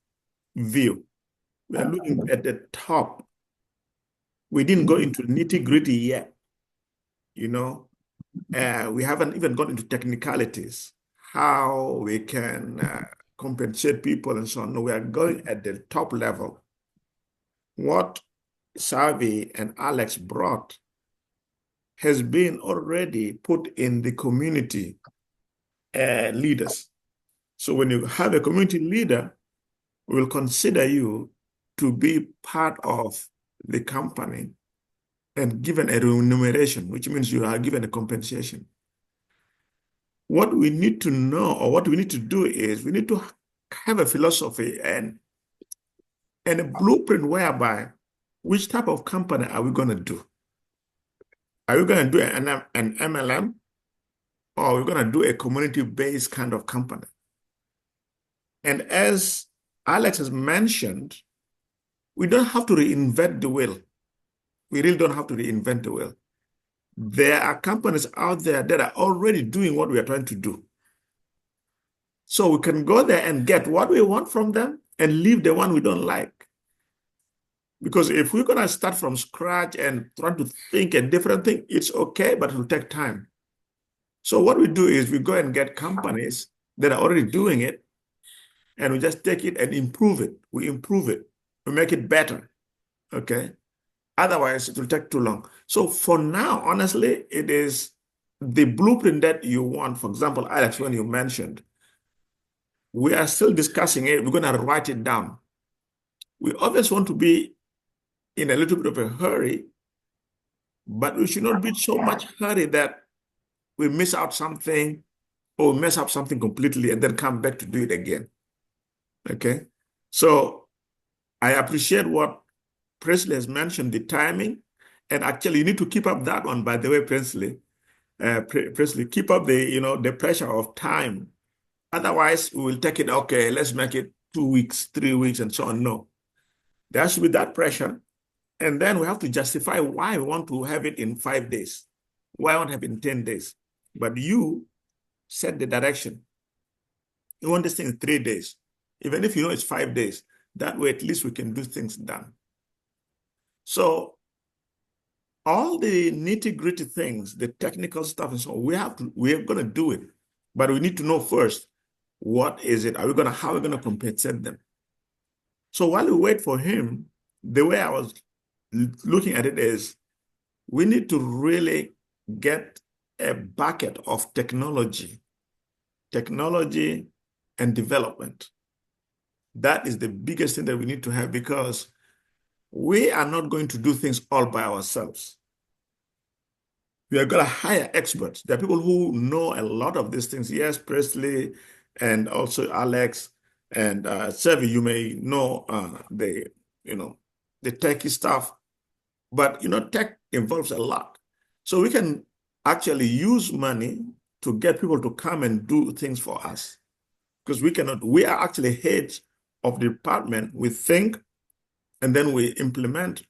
view. We are looking at the top. We didn't go into nitty-gritty yet. You know, we haven't even gone into technicalities, how we can compensate people and so on. No, we are going at the top level. What Savi and Alex brought has been already put in the community leaders. So when you have a community leader, we will consider you to be part of the company and given a remuneration, which means you are given a compensation. What we need to know, or what we need to do, is we need to have a philosophy and a blueprint whereby which type of company are we going to do? Are we going to do an MLM, or are we going to do a community-based kind of company? And as Alex has mentioned, we don't have to reinvent the wheel. We really don't have to reinvent the wheel. There are companies out there that are already doing what we are trying to do. So we can go there and get what we want from them and leave the one we don't like. Because if we're going to start from scratch and try to think a different thing, it's okay, but it will take time. So what we do is we go and get companies that are already doing it, and we just take it and improve it. We improve it. We make it better. Okay? Otherwise, it will take too long. So for now, honestly, it is the blueprint that you want. For example, Alex, when you mentioned, we are still discussing it. We're going to write it down. We always want to be in a little bit of a hurry, but we should not be so much hurry that we miss out something or mess up something completely and then come back to do it again. Okay? So I appreciate what Presley has mentioned, the timing. And actually, you need to keep up that one, by the way, Presley. Presley, keep up the pressure of time. Otherwise, we will take it, okay, let's make it 2 weeks, 3 weeks, and so on. No. There should be that pressure. And then we have to justify why we want to have it in 5 days. Why I want to have it in 10 days. But you set the direction. You want this thing in 3 days. Even if you know it's 5 days, that way at least we can do things done. So all the nitty-gritty things, the technical stuff and so on, we're going to do it. But we need to know first, what is it? How are we going to compensate them? So while we wait for him, the way I was looking at it is, we need to really get a bucket of technology and development. That is the biggest thing that we need to have, because we are not going to do things all by ourselves. We are going to hire experts. There are people who know a lot of these things. Yes, Presley and also Alex and Sevi, you may know the techie stuff, but tech involves a lot. So we can actually use money to get people to come and do things for us, because we are actually heads of the department. We think and then we implement,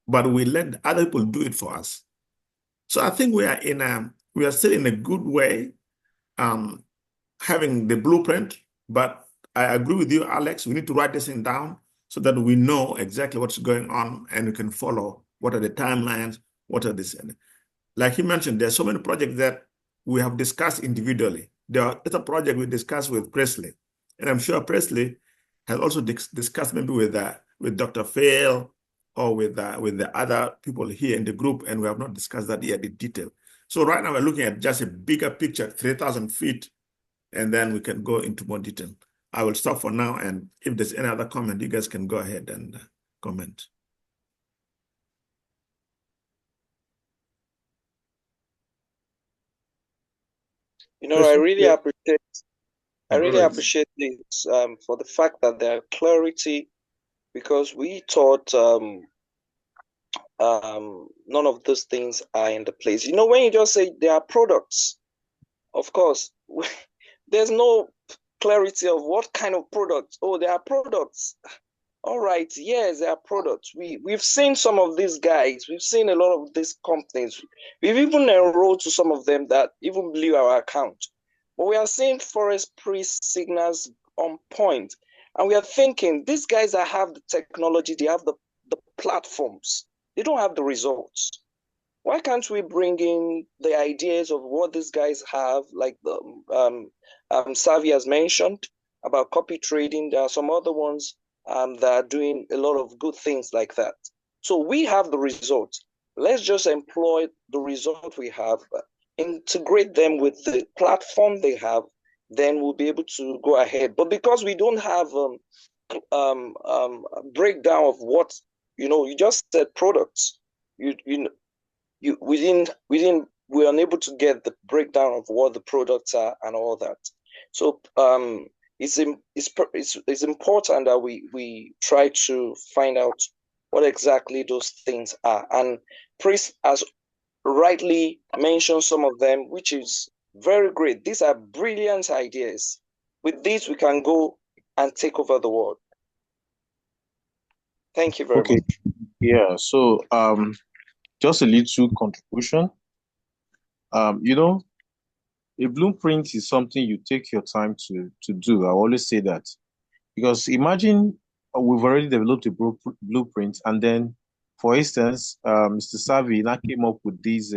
but we let other people do it for us. So I think we are still in a good way, having the blueprint. But I agree with you, Alex. We need to write this thing down so that we know exactly what's going on and we can follow what are the timelines, what are this. Like he mentioned, there's so many projects that we have discussed individually. There's a project we discussed with Presley, and I'm sure Presley has also discussed maybe with Dr. Fail or with the other people here in the group, and we have not discussed that yet in detail. So right now we're looking at just a bigger picture, 3,000 feet, and then we can go into more detail. I will stop for now, and if there's any other comment, you guys can go ahead and comment. I really appreciate this for the fact that there are clarity, because we thought none of those things are in the place. When you just say there are products, of course, there's no clarity of what kind of products. Oh, there are products. All right, yes, there are products. We've seen some of these guys. We've seen a lot of these companies. We've even enrolled to some of them that even blew our account. But we are seeing Forex pre-signals on point. And we are thinking, these guys that have the technology, they have the platforms. They don't have the results. Why can't we bring in the ideas of what these guys have, like the Savi has mentioned about copy trading? There are some other ones that are doing a lot of good things like that. So we have the results. Let's just employ the result we have, integrate them with the platform they have, then we'll be able to go ahead. But because we don't have a breakdown of what, you just said products, we're unable to get the breakdown of what the products are and all that. So it's important that we try to find out what exactly those things are. And Priest has rightly mentioned some of them, which is very great. These are brilliant ideas. With this, we can go and take over the world. Thank you very much. Yeah, so just a little contribution. A blueprint is something you take your time to do. I always say that, because imagine we've already developed a blueprint, and then, for instance, Mr. Savi now came up with this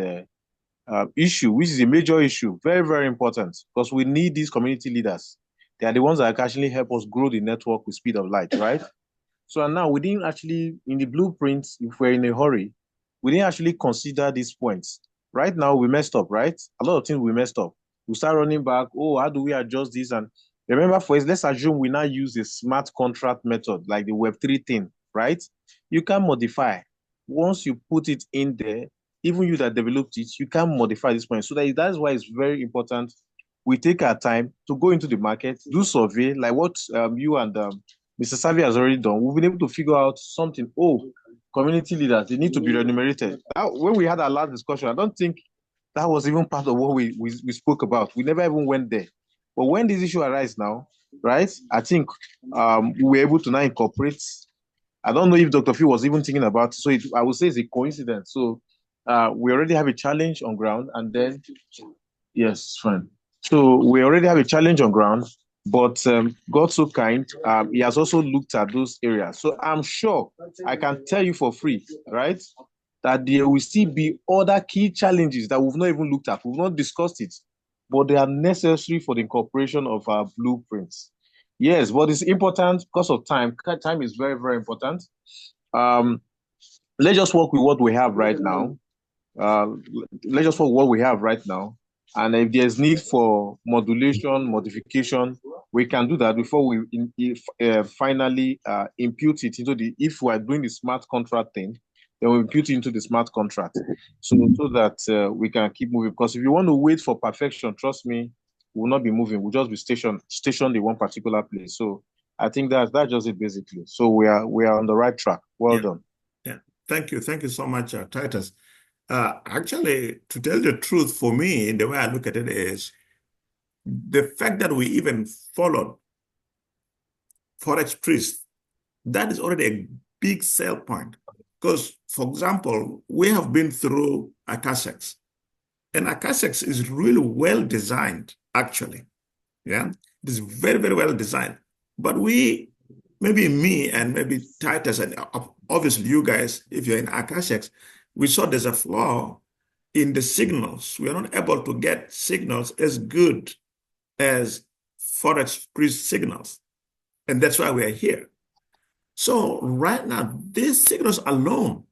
issue, which is a major issue, very, very important, because we need these community leaders. They are the ones that can actually help us grow the network with speed of light, right? So now we didn't actually, in the blueprint, if we're in a hurry, we didn't actually consider these points. Right now, we messed up, right? A lot of things we messed up. We start running back. Oh, how do we adjust this? And remember, let's assume we now use a smart contract method, like the Web3 thing, right? You can modify. Once you put it in there, even you that developed it, you can modify this point. So that's why it's very important we take our time to go into the market, do survey, like what you and Mr. Savi has already done. We've been able to figure out something. Oh, community leaders, they need to be remunerated. When we had our last discussion, I don't think that was even part of what we spoke about. We never even went there. But when this issue arises now, right, I think we were able to now incorporate. I don't know if Dr. Phil was even thinking about it. So I would say it's a coincidence. So we already have a challenge on ground, and then, yes, fine. So we already have a challenge on ground, but God so kind, he has also looked at those areas. So I'm sure I can tell you for free, right, that there will still be other key challenges that we've not even looked at. We've not discussed it, but they are necessary for the incorporation of our blueprints. Yes, but it's important because of time. Time is very, very important. Let's just work with what we have right now. Let's just work with what we have right now. And if there's need for modulation, modification, we can do that before we finally impute it into if we're doing the smart contract thing, then we impute it into the smart contract. So that we can keep moving. Because if you want to wait for perfection, trust me, we will not be moving. We'll just be stationed in one particular place. So I think that's just it basically. So we are on the right track. Well done. Yeah. Thank you so much, Titus. Actually, to tell the truth, for me, the way I look at it is the fact that we even followed Forex Priest, that is already a big sell point. Because, for example, we have been through Akasex, and Akasex is really well designed, actually. Yeah, it is very, very well designed. But maybe me and maybe Titus, and obviously you guys, if you're in Akasex, we saw there's a flaw in the signals. We are not able to get signals as good as Forex Priest signals. And that's why we are here. So right now, these signals alone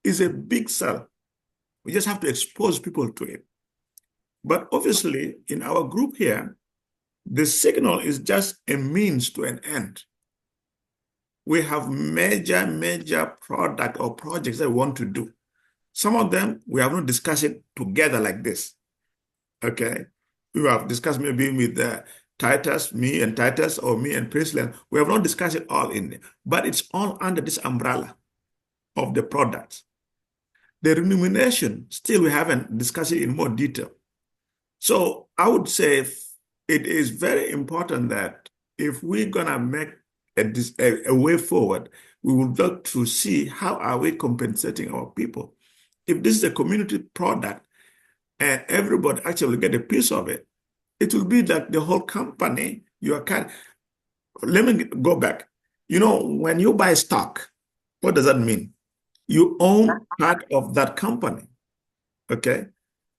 is a big sell. We just have to expose people to it. But obviously, in our group here, the signal is just a means to an end. We have major product or projects that we want to do. Some of them, we have not discussed it together like this. Okay? We have discussed maybe with Titus, me and Titus, or me and Priestland. We have not discussed it all in there, but it's all under this umbrella of the products. The remuneration, still we haven't discussed it in more detail. So I would say it is very important that if we're gonna make a way forward, we will look to see how are we compensating our people. If this is a community product and everybody actually get a piece of it, it will be that the whole company, you are kind of, let me go back. You know, when you buy stock, what does that mean? You own part of that company, okay?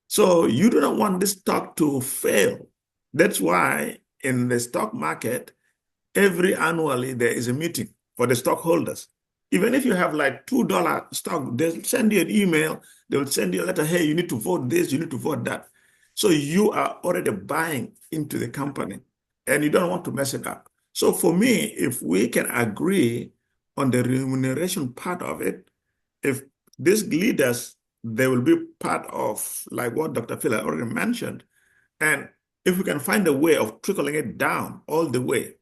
So you do not want this stock to fail. That's why in the stock market, every annually there is a meeting for the stockholders. Even if you have like $2 stock, they'll send you an email, they'll send you a letter, hey, you need to vote this, you need to vote that. So you are already buying into the company and you don't want to mess it up. So for me, if we can agree on the remuneration part of it, if these leaders, they will be part of like what Dr. Phil already mentioned. And if we can find a way of trickling it down all the way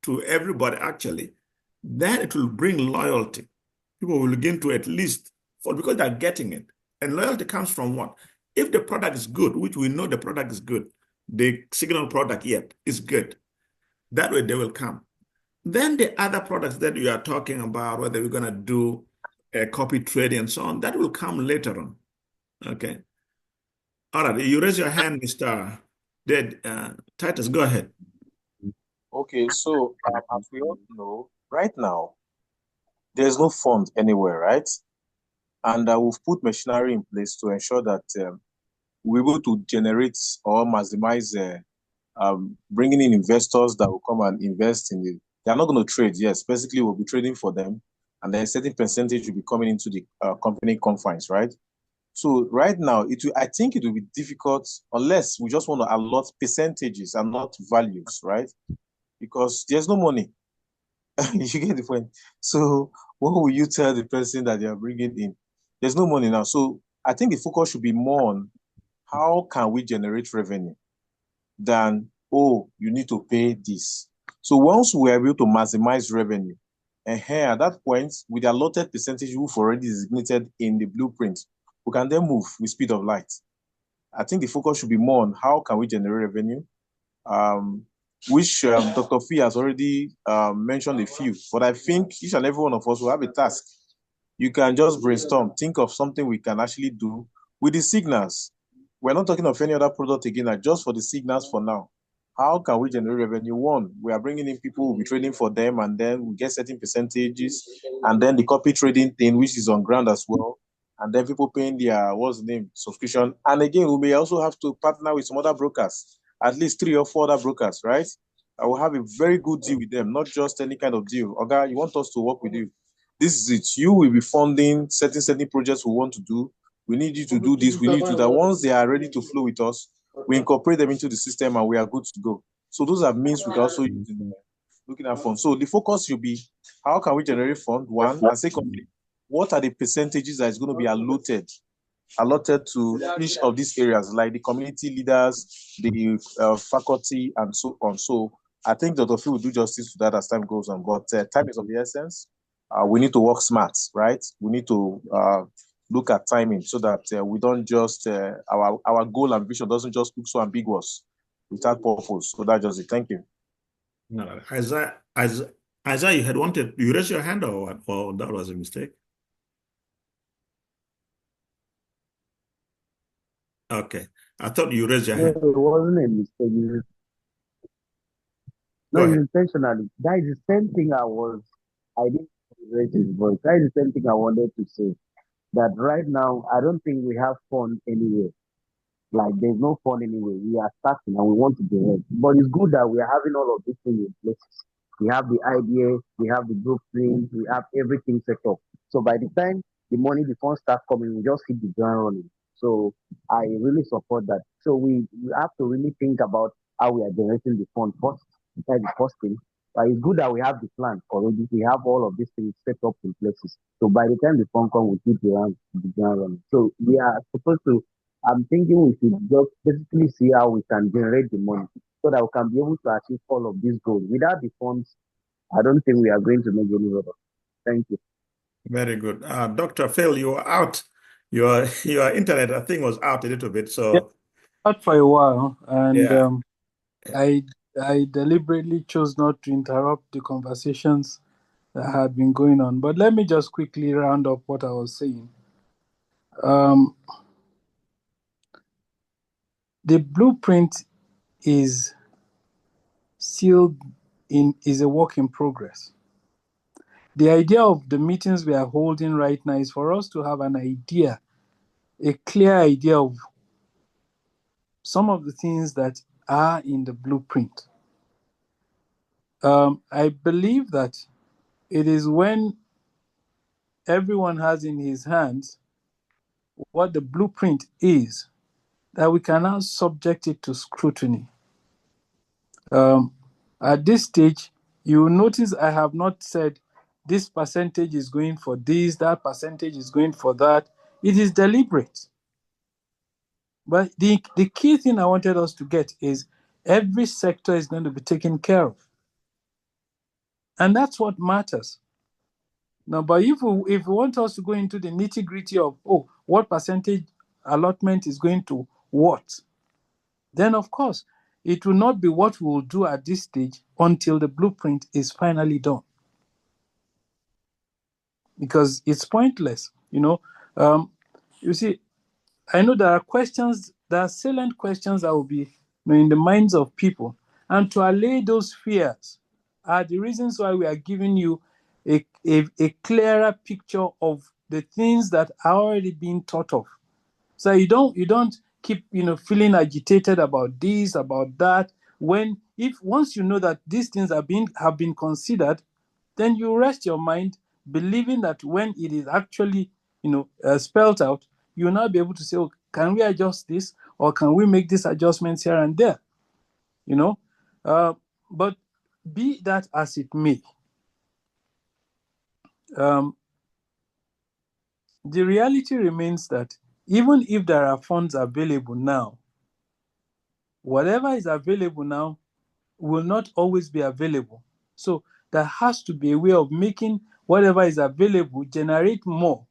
to everybody actually, then it will bring loyalty. People will begin to at least for because they're getting it. And loyalty comes from what? If the product is good, which we know the product is good, the signal product yet is good, that way they will come. Then the other products that you are talking about, whether we're going to do a copy trading and so on, that will come later on. Okay. All right. You raise your hand, Mr. Dead. Titus, go ahead. Okay, so as we all know, right now, there's no fund anywhere, right? And we've put machinery in place to ensure that we're able to generate or maximize bringing in investors that will come and invest in it. They're not going to trade, yes. Basically, we'll be trading for them, and then a certain percentage will be coming into the company confines, right? So right now, I think it will be difficult unless we just want to allot percentages and not values, right? Because there's no money. You get the point. So what will you tell the person that they are bringing in? There's no money now. So I think the focus should be more on how can we generate revenue than, oh, you need to pay this. So once we are able to maximize revenue, and here at that point, with the allotted percentage we've already designated in the blueprint, we can then move with speed of light. I think the focus should be more on how can we generate revenue, which Dr. Fee has already mentioned a few, but I think each and every one of us will have a task. You can just brainstorm, think of something we can actually do with the signals. We're not talking of any other product again, just for the signals for now. How can we generate revenue? One, we are bringing in people, we'll be trading for them, and then we get certain percentages, and then the copy trading thing, which is on ground as well, and then people paying their, what's the name, subscription. And again, we may also have to partner with some other brokers, at least 3 or 4 other brokers, right? I will have a very good deal with them, not just any kind of deal. Okay, you want us to work with you. This is it. You will be funding certain projects we want to do. We need you to do this. We need to do that. Once they are ready to flow with us, we incorporate them into the system and we are good to go. So those are means we can also use in looking at funds. So the focus should be how can we generate fund, one, and secondly, what are the percentages that is going to be allotted to each of these areas, like the community leaders, the faculty, and so on. So I think Dr. Phil will do justice to that as time goes on. But time is of the essence. We need to work smart, right? We need to look at timing so that we don't just, our goal and vision doesn't just look so ambiguous without purpose. So that's just it. Thank you. No, Isaiah, you had wanted, you raised your hand or what? Or that was a mistake? Okay. I thought you raised your hand. No, it wasn't a mistake. No, it's intentionally. That is the same thing I didn't raise his voice. That is the same thing I wanted to say. That right now, I don't think we have fun anywhere. Like, there's no fun anyway. We are starting and we want to be ahead. But it's good that we are having all of these things in place. We have the idea, we have the blueprint, we have everything set up. So by the time the funds start coming, we just hit the ground running. So I really support that. So we have to really think about how we are generating the fund first. That's the first thing. But it's good that we have the plan already. We have all of these things set up in places. So by the time the fund comes, we hit the ground running. So we are supposed to. I'm thinking we should just basically see how we can generate the money so that we can be able to achieve all of these goals. Without the funds, I don't think we are going to make any progress. Thank you. Very good. Dr. Phil, you were out. Your internet, I think, was out a little bit. Yeah, So out for a while, and yeah. I deliberately chose not to interrupt the conversations that had been going on. But let me just quickly round up what I was saying. The blueprint is still is a work in progress. The idea of the meetings we are holding right now is for us to have an idea, a clear idea of some of the things that are in the blueprint. I believe that it is when everyone has in his hands what the blueprint is that we can now subject it to scrutiny. At this stage, you will notice I have not said this percentage is going for this, that percentage is going for that. It is deliberate. But the key thing I wanted us to get is every sector is going to be taken care of. And that's what matters. Now, but if we want us to go into the nitty-gritty of, what percentage allotment is going to what, then of course, it will not be what we will do at this stage until the blueprint is finally done. Because it's pointless, you see, I know there are salient questions that will be in the minds of people. And to allay those fears are the reasons why we are giving you a clearer picture of the things that are already being thought of. So you don't keep feeling agitated about this, about that. Once you know that these things have been considered, then you rest your mind, believing that when it is actually spelled out, you'll now be able to say, can we adjust this, or can we make these adjustments here and there? But be that as it may, the reality remains that even if there are funds available now, whatever is available now will not always be available. So there has to be a way of making whatever is available generate more.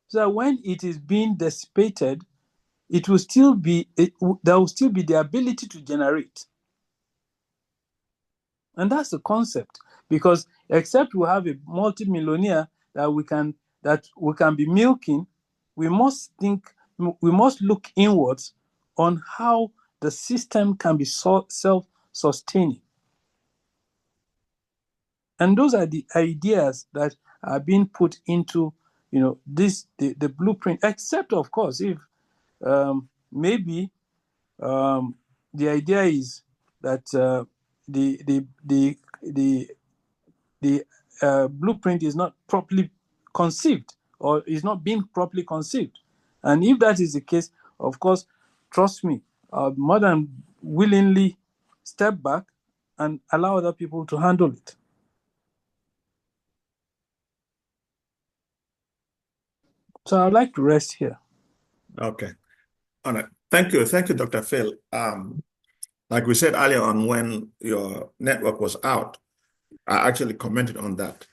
So that when it is being dissipated, there will still be the ability to generate. And that's the concept. Because except we have a multimillionaire that we can be milking, we must look inwards on how the system can be self-sustaining. And those are the ideas that are being put into the blueprint, except of course if maybe the idea is that the blueprint is not properly conceived, or is not being properly conceived. And if that is the case, of course, trust me, I'll more than willingly step back and allow other people to handle it. So I'd like to rest here. Okay. All right. Thank you, Dr. Phil. Like we said earlier on, when your network was out, I actually commented on that,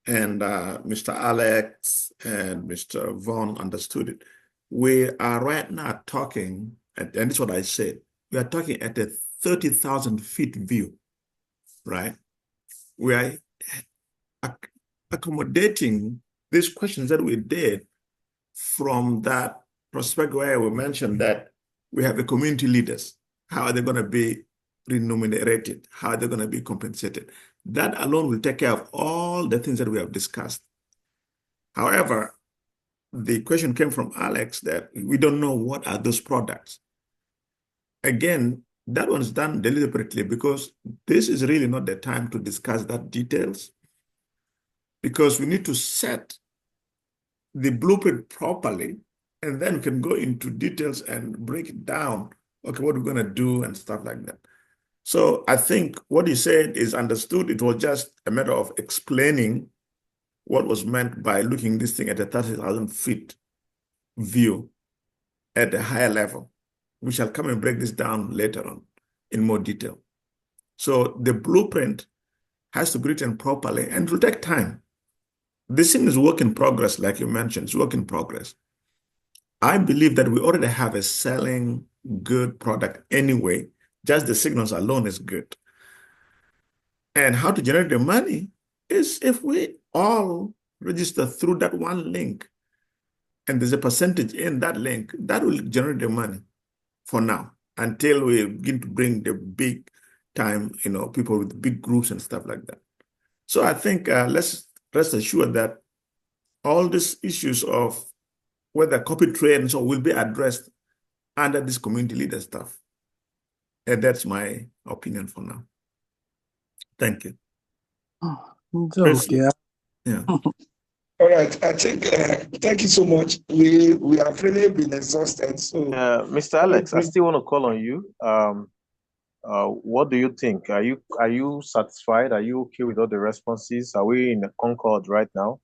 and Mr. Alex and Mr. Vaughn understood it. We are right now talking, and this is what I said, we are talking at a 30,000 feet view, right? We are accommodating these questions that we did from that perspective where we mentioned that we have the community leaders. How are they going to be remunerated? How are they going to be compensated? That alone will take care of all the things that we have discussed. However, the question came from Alex that we don't know what are those products. Again, That one's done deliberately because this is really not the time to discuss that details, because we need to set the blueprint properly, and then we can go into details and break it down. Okay, what we're going to do and stuff like that. So I think what he said is understood. It was just a matter of explaining what was meant by looking this thing at a 30,000 feet view at a higher level. We shall come and break this down later on in more detail. So the blueprint has to be written properly, and it will take time. This thing is work in progress, like you mentioned, it's work in progress. I believe that we already have a selling good product anyway. Just the signals alone is good. And how to generate the money is if we all register through that one link, and there's a percentage in that link, that will generate the money for now until we begin to bring the big time, people with big groups and stuff like that. So I think let's rest assured that all these issues of whether copy trade and so will be addressed under this community leader stuff. And that's my opinion for now. Thank you. It's okay. Yeah. All right. I think, thank you so much. We have really been exhausted. So, Mr. Alex, I still want to call on you. What do you think? Are you satisfied? Are you okay with all the responses? Are we in a concord right now?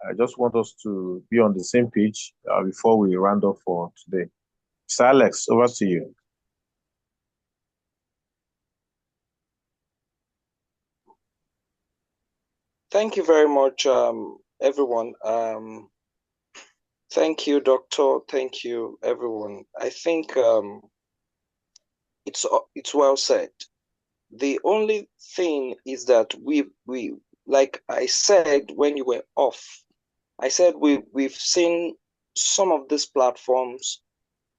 I just want us to be on the same page before we round up for today. Mr. Alex, over to you. Thank you very much, everyone. Thank you, Doctor. Thank you, everyone. I think it's well said. The only thing is that we like I said when you were off, I said we've seen some of these platforms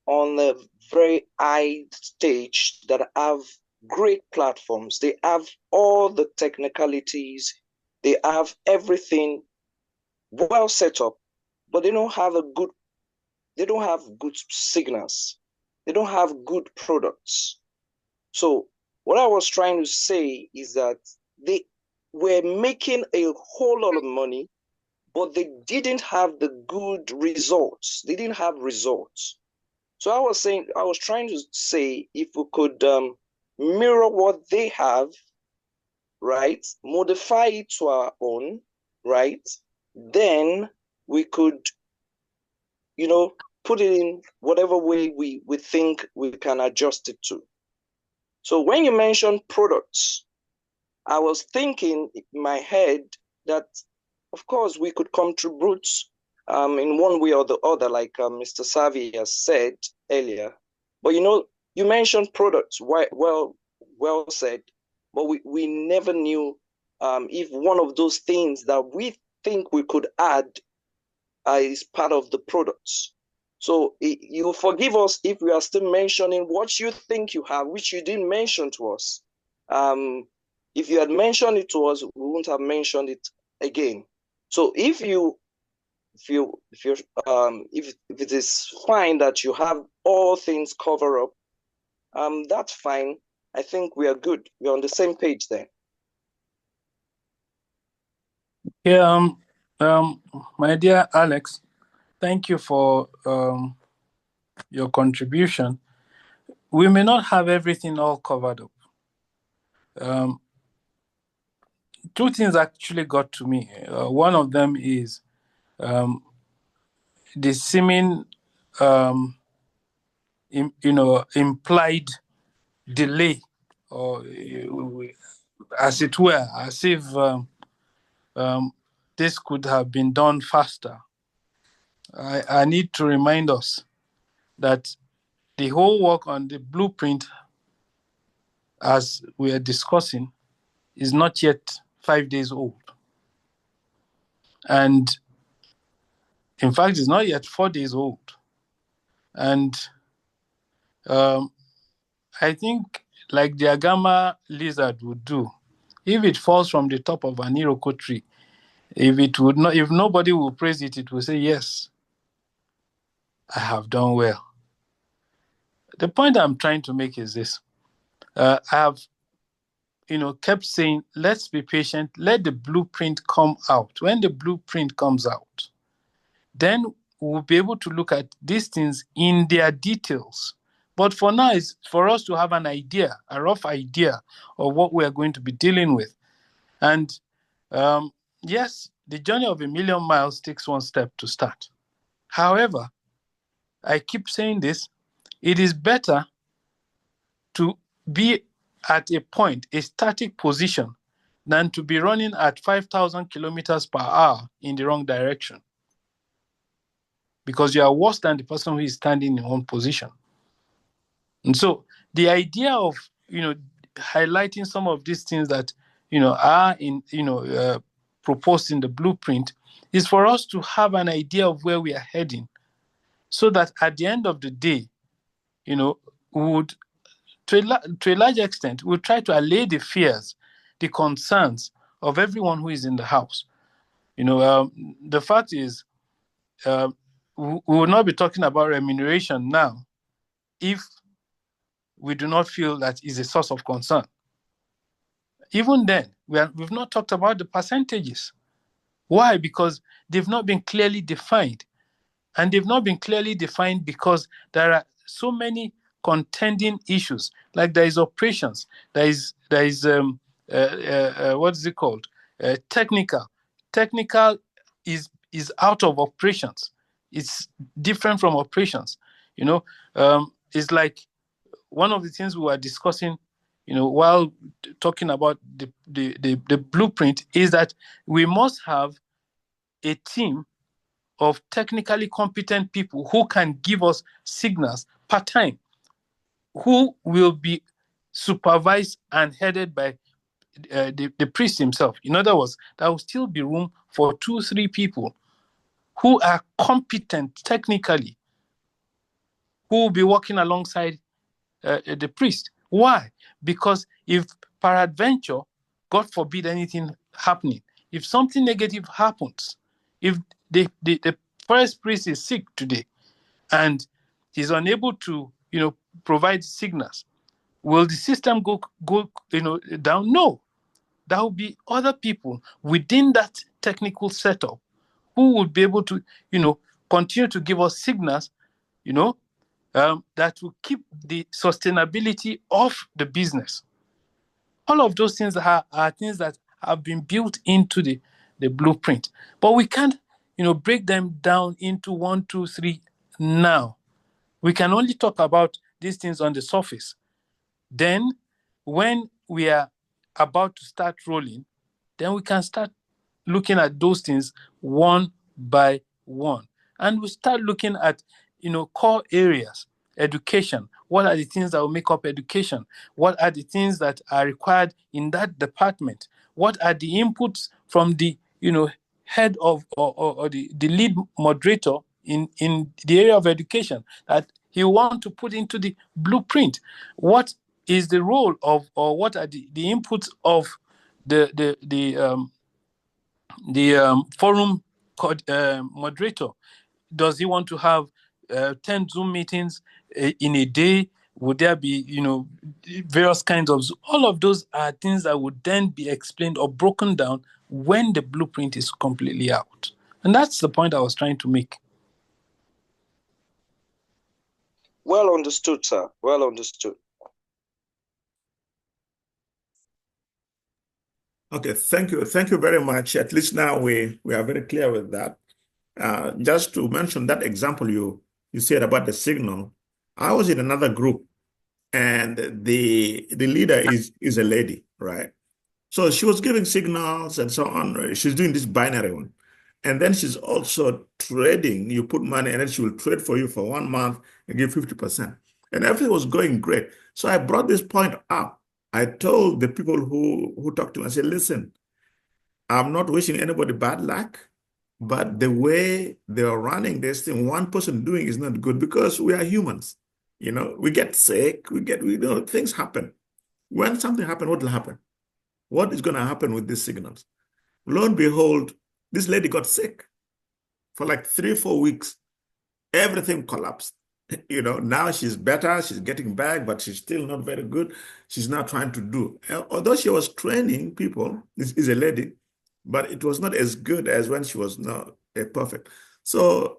on a very high stage that have great platforms. They have all the technicalities. They have everything well set up, but they don't have good signals. They don't have good products. So what I was trying to say is that they were making a whole lot of money, but they didn't have the good results. They didn't have results. So I was trying to say, if we could mirror what they have, right, modify it to our own, right, then we could, put it in whatever way we think we can adjust it to. So when you mentioned products, I was thinking in my head that, of course, we could contribute in one way or the other, like Mr. Savi has said earlier. But you mentioned products, well said, but we never knew if one of those things that we think we could add is part of the products. So you forgive us if we are still mentioning what you think you have, which you didn't mention to us. If you had mentioned it to us, we wouldn't have mentioned it again. So if it is fine that you have all things covered up, that's fine. I think we are good. We're on the same page there. Yeah, my dear Alex, thank you for your contribution. We may not have everything all covered up. Two things actually got to me. One of them is the seeming, implied delay, or as it were, as if this could have been done faster. I need to remind us that the whole work on the blueprint, as we are discussing, is not yet 5 days old. And in fact, it's not yet 4 days old. And I think, like the Agama lizard would do, if it falls from the top of an Iroko tree, if nobody will praise it, it will say, yes, I have done well. The point I'm trying to make is this. I have, kept saying, let's be patient, let the blueprint come out. When the blueprint comes out, then we'll be able to look at these things in their details. But for now, it's for us to have an idea, a rough idea of what we are going to be dealing with. And yes, the journey of 1,000,000 miles takes one step to start. However, I keep saying this, it is better to be at a point, a static position, than to be running at 5,000 kilometers per hour in the wrong direction. Because you are worse than the person who is standing in one position. And so the idea of, highlighting some of these things that, are in, proposed in the blueprint is for us to have an idea of where we are heading, so that at the end of the day, we would, to a large extent, we'll try to allay the fears, the concerns of everyone who is in the house. The fact is, we will not be talking about remuneration now if we do not feel that is a source of concern. Even then, we've not talked about the percentages. Why? Because they've not been clearly defined. And they've not been clearly defined because there are so many contending issues. Like there is operations, there is what is it called? Technical. Technical is out of operations. It's different from operations. It's like one of the things we were discussing, while talking about the blueprint, is that we must have a team of technically competent people who can give us signals part-time, who will be supervised and headed by the priest himself. In other words, there will still be room for 2-3 people who are competent technically, who will be working alongside the priest. Why? Because if peradventure, God forbid anything happening, if something negative happens, if the first priest is sick today and he's unable to, provide signals, will the system go down? No. There will be other people within that technical setup who will be able to, continue to give us signals, that will keep the sustainability of the business. All of those things are things that have been built into the blueprint. But we can't, break them down into 1, 2, 3 now. We can only talk about these things on the surface. Then, when we are about to start rolling, then we can start looking at those things one by one. And we start looking at, core areas. Education. What are the things that will make up education? What are the things that are required in that department? What are the inputs from the, head of or the lead moderator in the area of education that he want to put into the blueprint? What is the role of, or what are the inputs of the forum moderator? Does he want to have 10 Zoom meetings in a day? Would there be, various kinds of... All of those are things that would then be explained or broken down when the blueprint is completely out. And that's the point I was trying to make. Well understood, sir. Well understood. Okay, thank you. Thank you very much. At least now we are very clear with that. Just to mention that example you said about the signal, I was in another group and the leader is a lady, right? So she was giving signals and so on. Right? She's doing this binary one. And then she's also trading. You put money and then she will trade for you for 1 month and give 50%. And everything was going great. So I brought this point up. I told the people who talked to me, I said, listen, I'm not wishing anybody bad luck, but the way they are running this thing, one person doing is not good because we are humans. We get sick, things happen. When something happens, what will happen? What is going to happen with these signals? Lo and behold, this lady got sick for like 3-4 weeks. Everything collapsed. Now she's better, she's getting back, but she's still not very good. She's now trying to do. Although she was training people, this is a lady, but it was not as good as when she was not a perfect. So,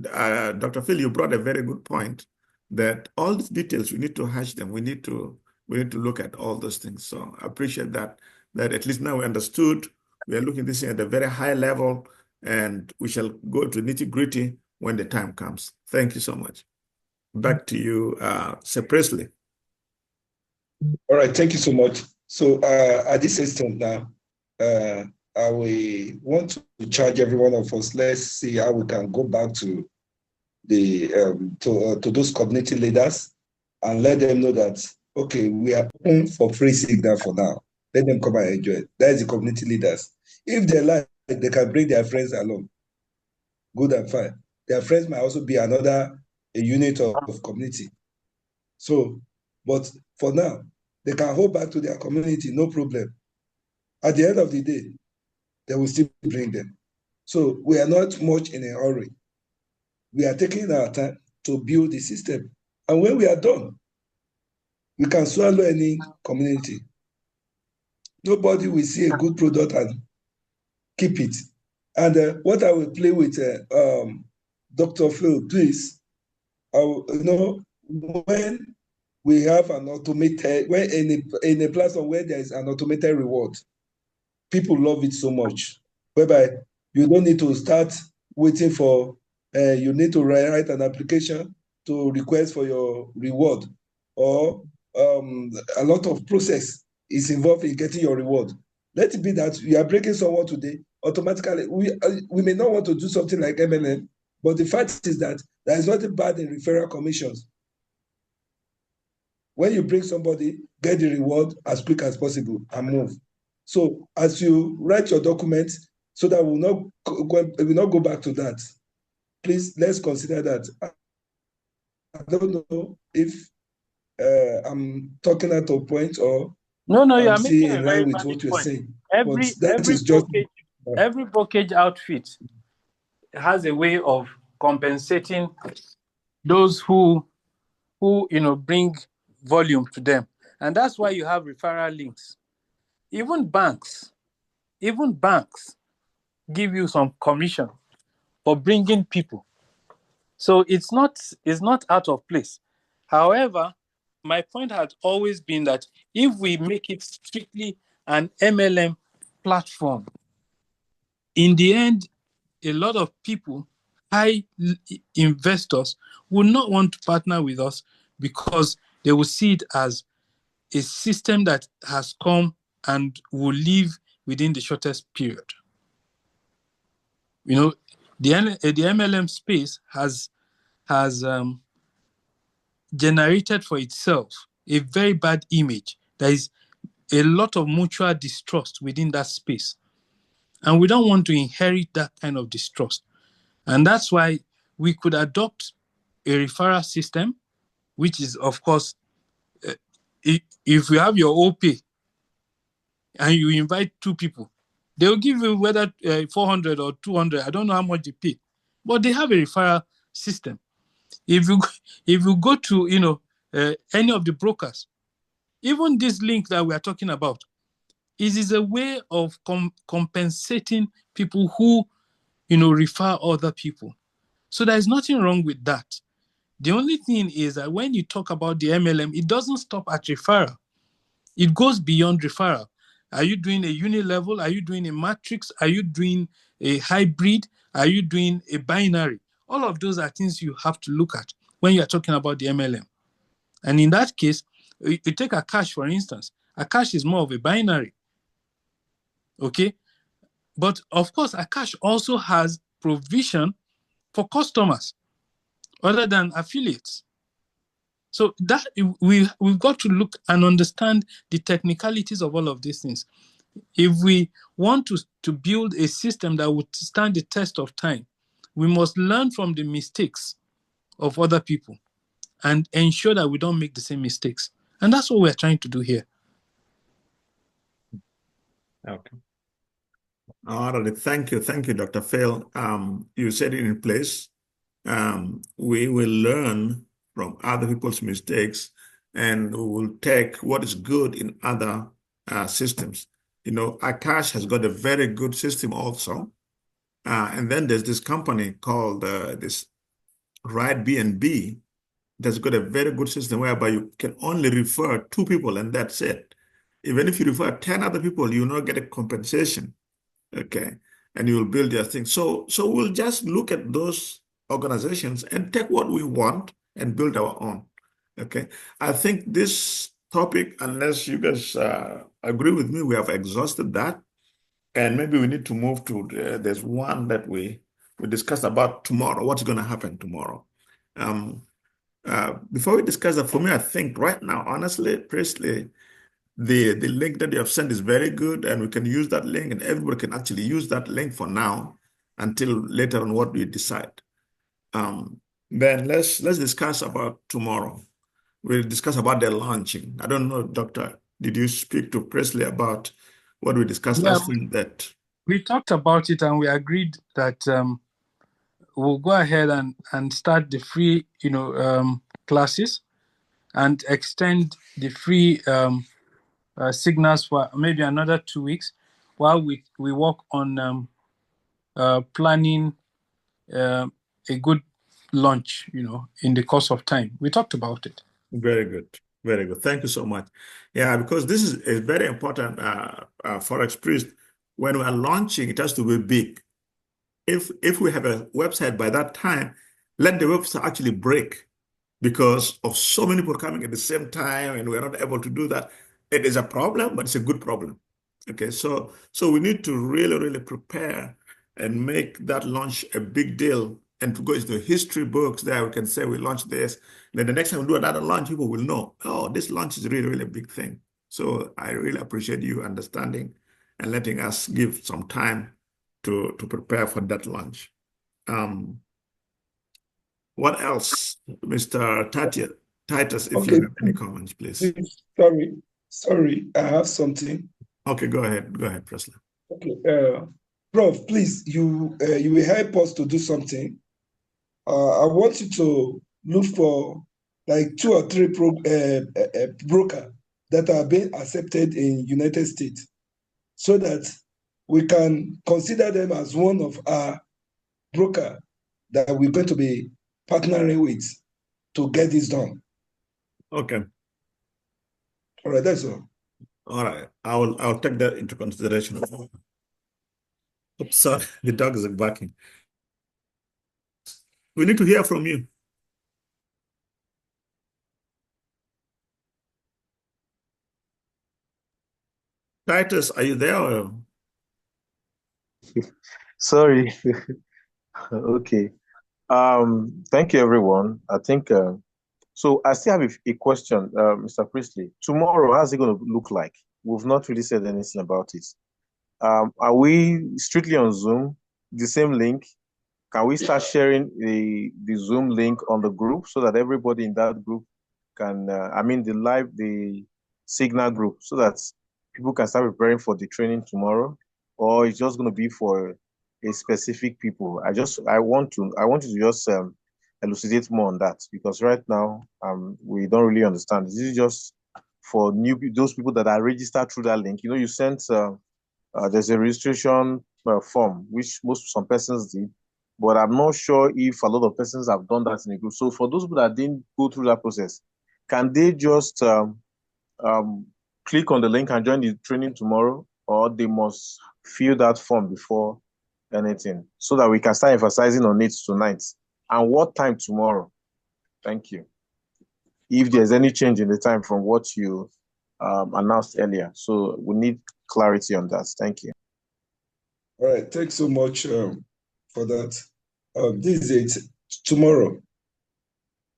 Dr. Phil, you brought a very good point that all these details, we need to hash them. We need to look at all those things. So I appreciate that at least now we understood. We are looking at this at a very high level, and we shall go to nitty-gritty when the time comes. Thank you so much. Back to you, Sir Presley. All right, thank you so much. So at this instant now, I will want to charge every one of us. Let's see how we can go back to the to those community leaders and let them know that, okay, we are open for free signal for now. Let them come and enjoy it. That is the community leaders. If they like, they can bring their friends along. Good and fine. Their friends might also be another a unit of community. So, but for now, they can hold back to their community, no problem. At the end of the day, they will still bring them. So we are not much in a hurry. We are taking our time to build the system. And when we are done, we can swallow any community. Nobody will see a good product and keep it. And what I will play with Dr. Phil, please, when we have an automated, when in a platform where there is an automated reward, people love it so much, whereby you don't need to start waiting for, you need to write an application to request for your reward, or a lot of process is involved in getting your reward. Let it be that you are breaking someone today, automatically, we may not want to do something like MLM, but the fact is that there is nothing bad in referral commissions. When you bring somebody, get the reward as quick as possible and move. So as you write your documents, so that we will not go back to that, please, let's consider that. I don't know if I'm talking out of point or No, you I'm are still making a in very line with valid what you're point. saying. But that Every is just brokerage outfit has a way of compensating those who bring volume to them, and that's why you have referral links. Even banks give you some commission for bringing people, so it's not out of place. However, my point has always been that if we make it strictly an MLM platform, in the end, a lot of people, high investors, will not want to partner with us because they will see it as a system that has come and will leave within the shortest period. The MLM space has generated for itself a very bad image. There is a lot of mutual distrust within that space, and we don't want to inherit that kind of distrust. And that's why we could adopt a referral system, which is, of course, if you have your OP and you invite two people, they'll give you whether 400 or 200. I don't know how much they pay, but they have a referral system. If you go to any of the brokers, even this link that we are talking about, it is a way of compensating people who refer other people. So there is nothing wrong with that. The only thing is that when you talk about the MLM, it doesn't stop at referral. It goes beyond referral. Are you doing a unilevel? Are you doing a matrix? Are you doing a hybrid? Are you doing a binary? All of those are things you have to look at when you're talking about the MLM. And in that case, you take Akash, for instance. Akash is more of a binary. Okay? But of course, Akash also has provision for customers other than affiliates. So that we've got to look and understand the technicalities of all of these things. If we want to build a system that would stand the test of time, we must learn from the mistakes of other people and ensure that we don't make the same mistakes. And that's what we're trying to do here. Okay. All right. Thank you, Dr. Phil. You set it in place. we will learn from other people's mistakes, and we will take what is good in other systems. You know, Akash has got a very good system also. And then there's this company called this Ride B&B that's got a very good system whereby you can only refer two people and that's it. Even if you refer 10 other people, you will not get a compensation. Okay. And you will build your thing. So we'll just look at those organizations and take what we want and build our own. Okay. I think this topic, unless you guys agree with me, we have exhausted that. And maybe we need to move to, there's one that we discussed about tomorrow, what's going to happen tomorrow. Before we discuss that, for me, I think right now, honestly, Presley, the link that you have sent is very good, and we can use that link, and everybody can actually use that link for now until later on what we decide. Then let's discuss about tomorrow. We'll discuss about the launching. I don't know, Doctor, did you speak to Presley about what we discussed Yeah, last time? That we talked about it and we agreed that we'll go ahead and start the free, classes and extend the free signals for maybe another 2 weeks while we work on planning a good launch, in the course of time. We talked about it. very good. Very good. Thank you so much. Yeah, because this is a very important Forex priest. When we are launching, it has to be big. If we have a website by that time, let the website actually break because of so many people coming at the same time and we're not able to do that. It is a problem, but it's a good problem. Okay, so we need to really prepare and make that launch a big deal and to go into the history books there. We can say we launched this. Then the next time we do another launch, people will know, oh, this launch is really a big thing. So I really appreciate you understanding and letting us give some time to prepare for that launch. What else, Mr. Titus, if you Okay, have any comments, please. please, sorry, I have something. Okay, go ahead, Presley. Okay, Prof, please, you will help us to do something. I want you to look for like 2 or 3 broker that are being accepted in United States, so that we can consider them as one of our broker that we're going to be partnering with to get this done. Okay. All right, that's all. All right. I'll take that into consideration. Oops, sorry, the dog is barking. We need to hear from you. Titus, are you there? Or... Sorry. Okay. Thank you, everyone. I think so. I still have a question, Mr. Priestley. Tomorrow, how's it going to look like? We've not really said anything about it. Are we strictly on Zoom? The same link? Can we start sharing the Zoom link on the group so that everybody in that group can, the Signal group, so that people can start preparing for the training tomorrow? Or it's just going to be for a specific people? I want you to just elucidate more on that, because right now we don't really understand. This is just for those people that are registered through that link. You sent there's a registration form which some persons did, but I'm not sure if a lot of persons have done that in a group. So for those people that didn't go through that process, can they just click on the link and join the training tomorrow, or they must fill that form before anything, so that we can start emphasizing on it tonight? And what time tomorrow? Thank you. If there's any change in the time from what you announced earlier. So we need clarity on that. Thank you. All right, thanks so much for that. This is it. Tomorrow,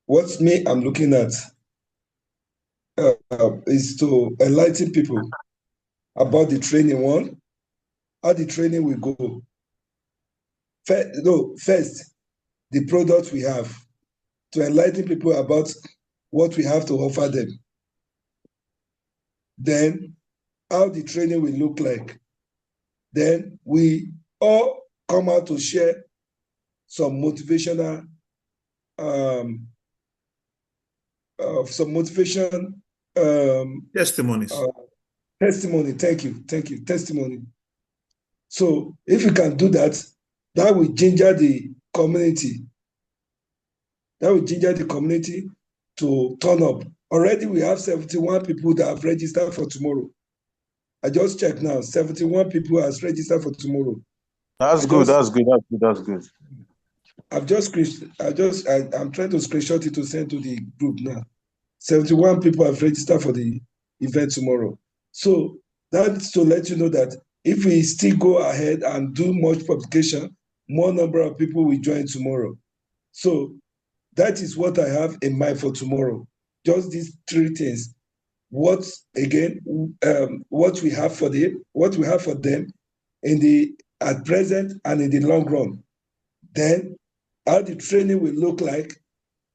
what I'm looking at is to enlighten people about the training. One, how the training will go. First, the product we have, to enlighten people about what we have to offer them. Then, how the training will look like. Then we all come out to share some motivational some motivation testimonies. Testimony. Thank you. Testimony. So if you can do that, that will ginger the community. That will ginger the community to turn up. Already we have 71 people that have registered for tomorrow. I just checked now. 71 people has registered for tomorrow. That's good. That's good. I'm trying to screenshot it to send to the group now. 71 people have registered for the event tomorrow. So that's to let you know that if we still go ahead and do much publication, more number of people will join tomorrow. So that is what I have in mind for tomorrow. Just these three things. What we have for them at present and in the long run. Then how the training will look like,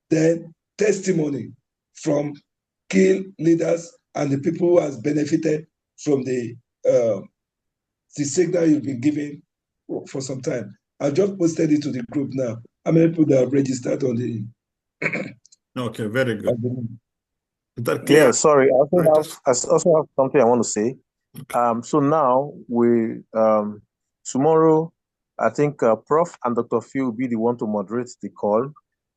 then testimony from key leaders and the people who has benefited from the signal you've been giving for some time. I just posted it to the group now. How many people that have registered on the Okay, very good. Is that clear? Yeah, sorry. I also have something I want to say. So now tomorrow, I think Prof and Dr. Phil will be the one to moderate the call,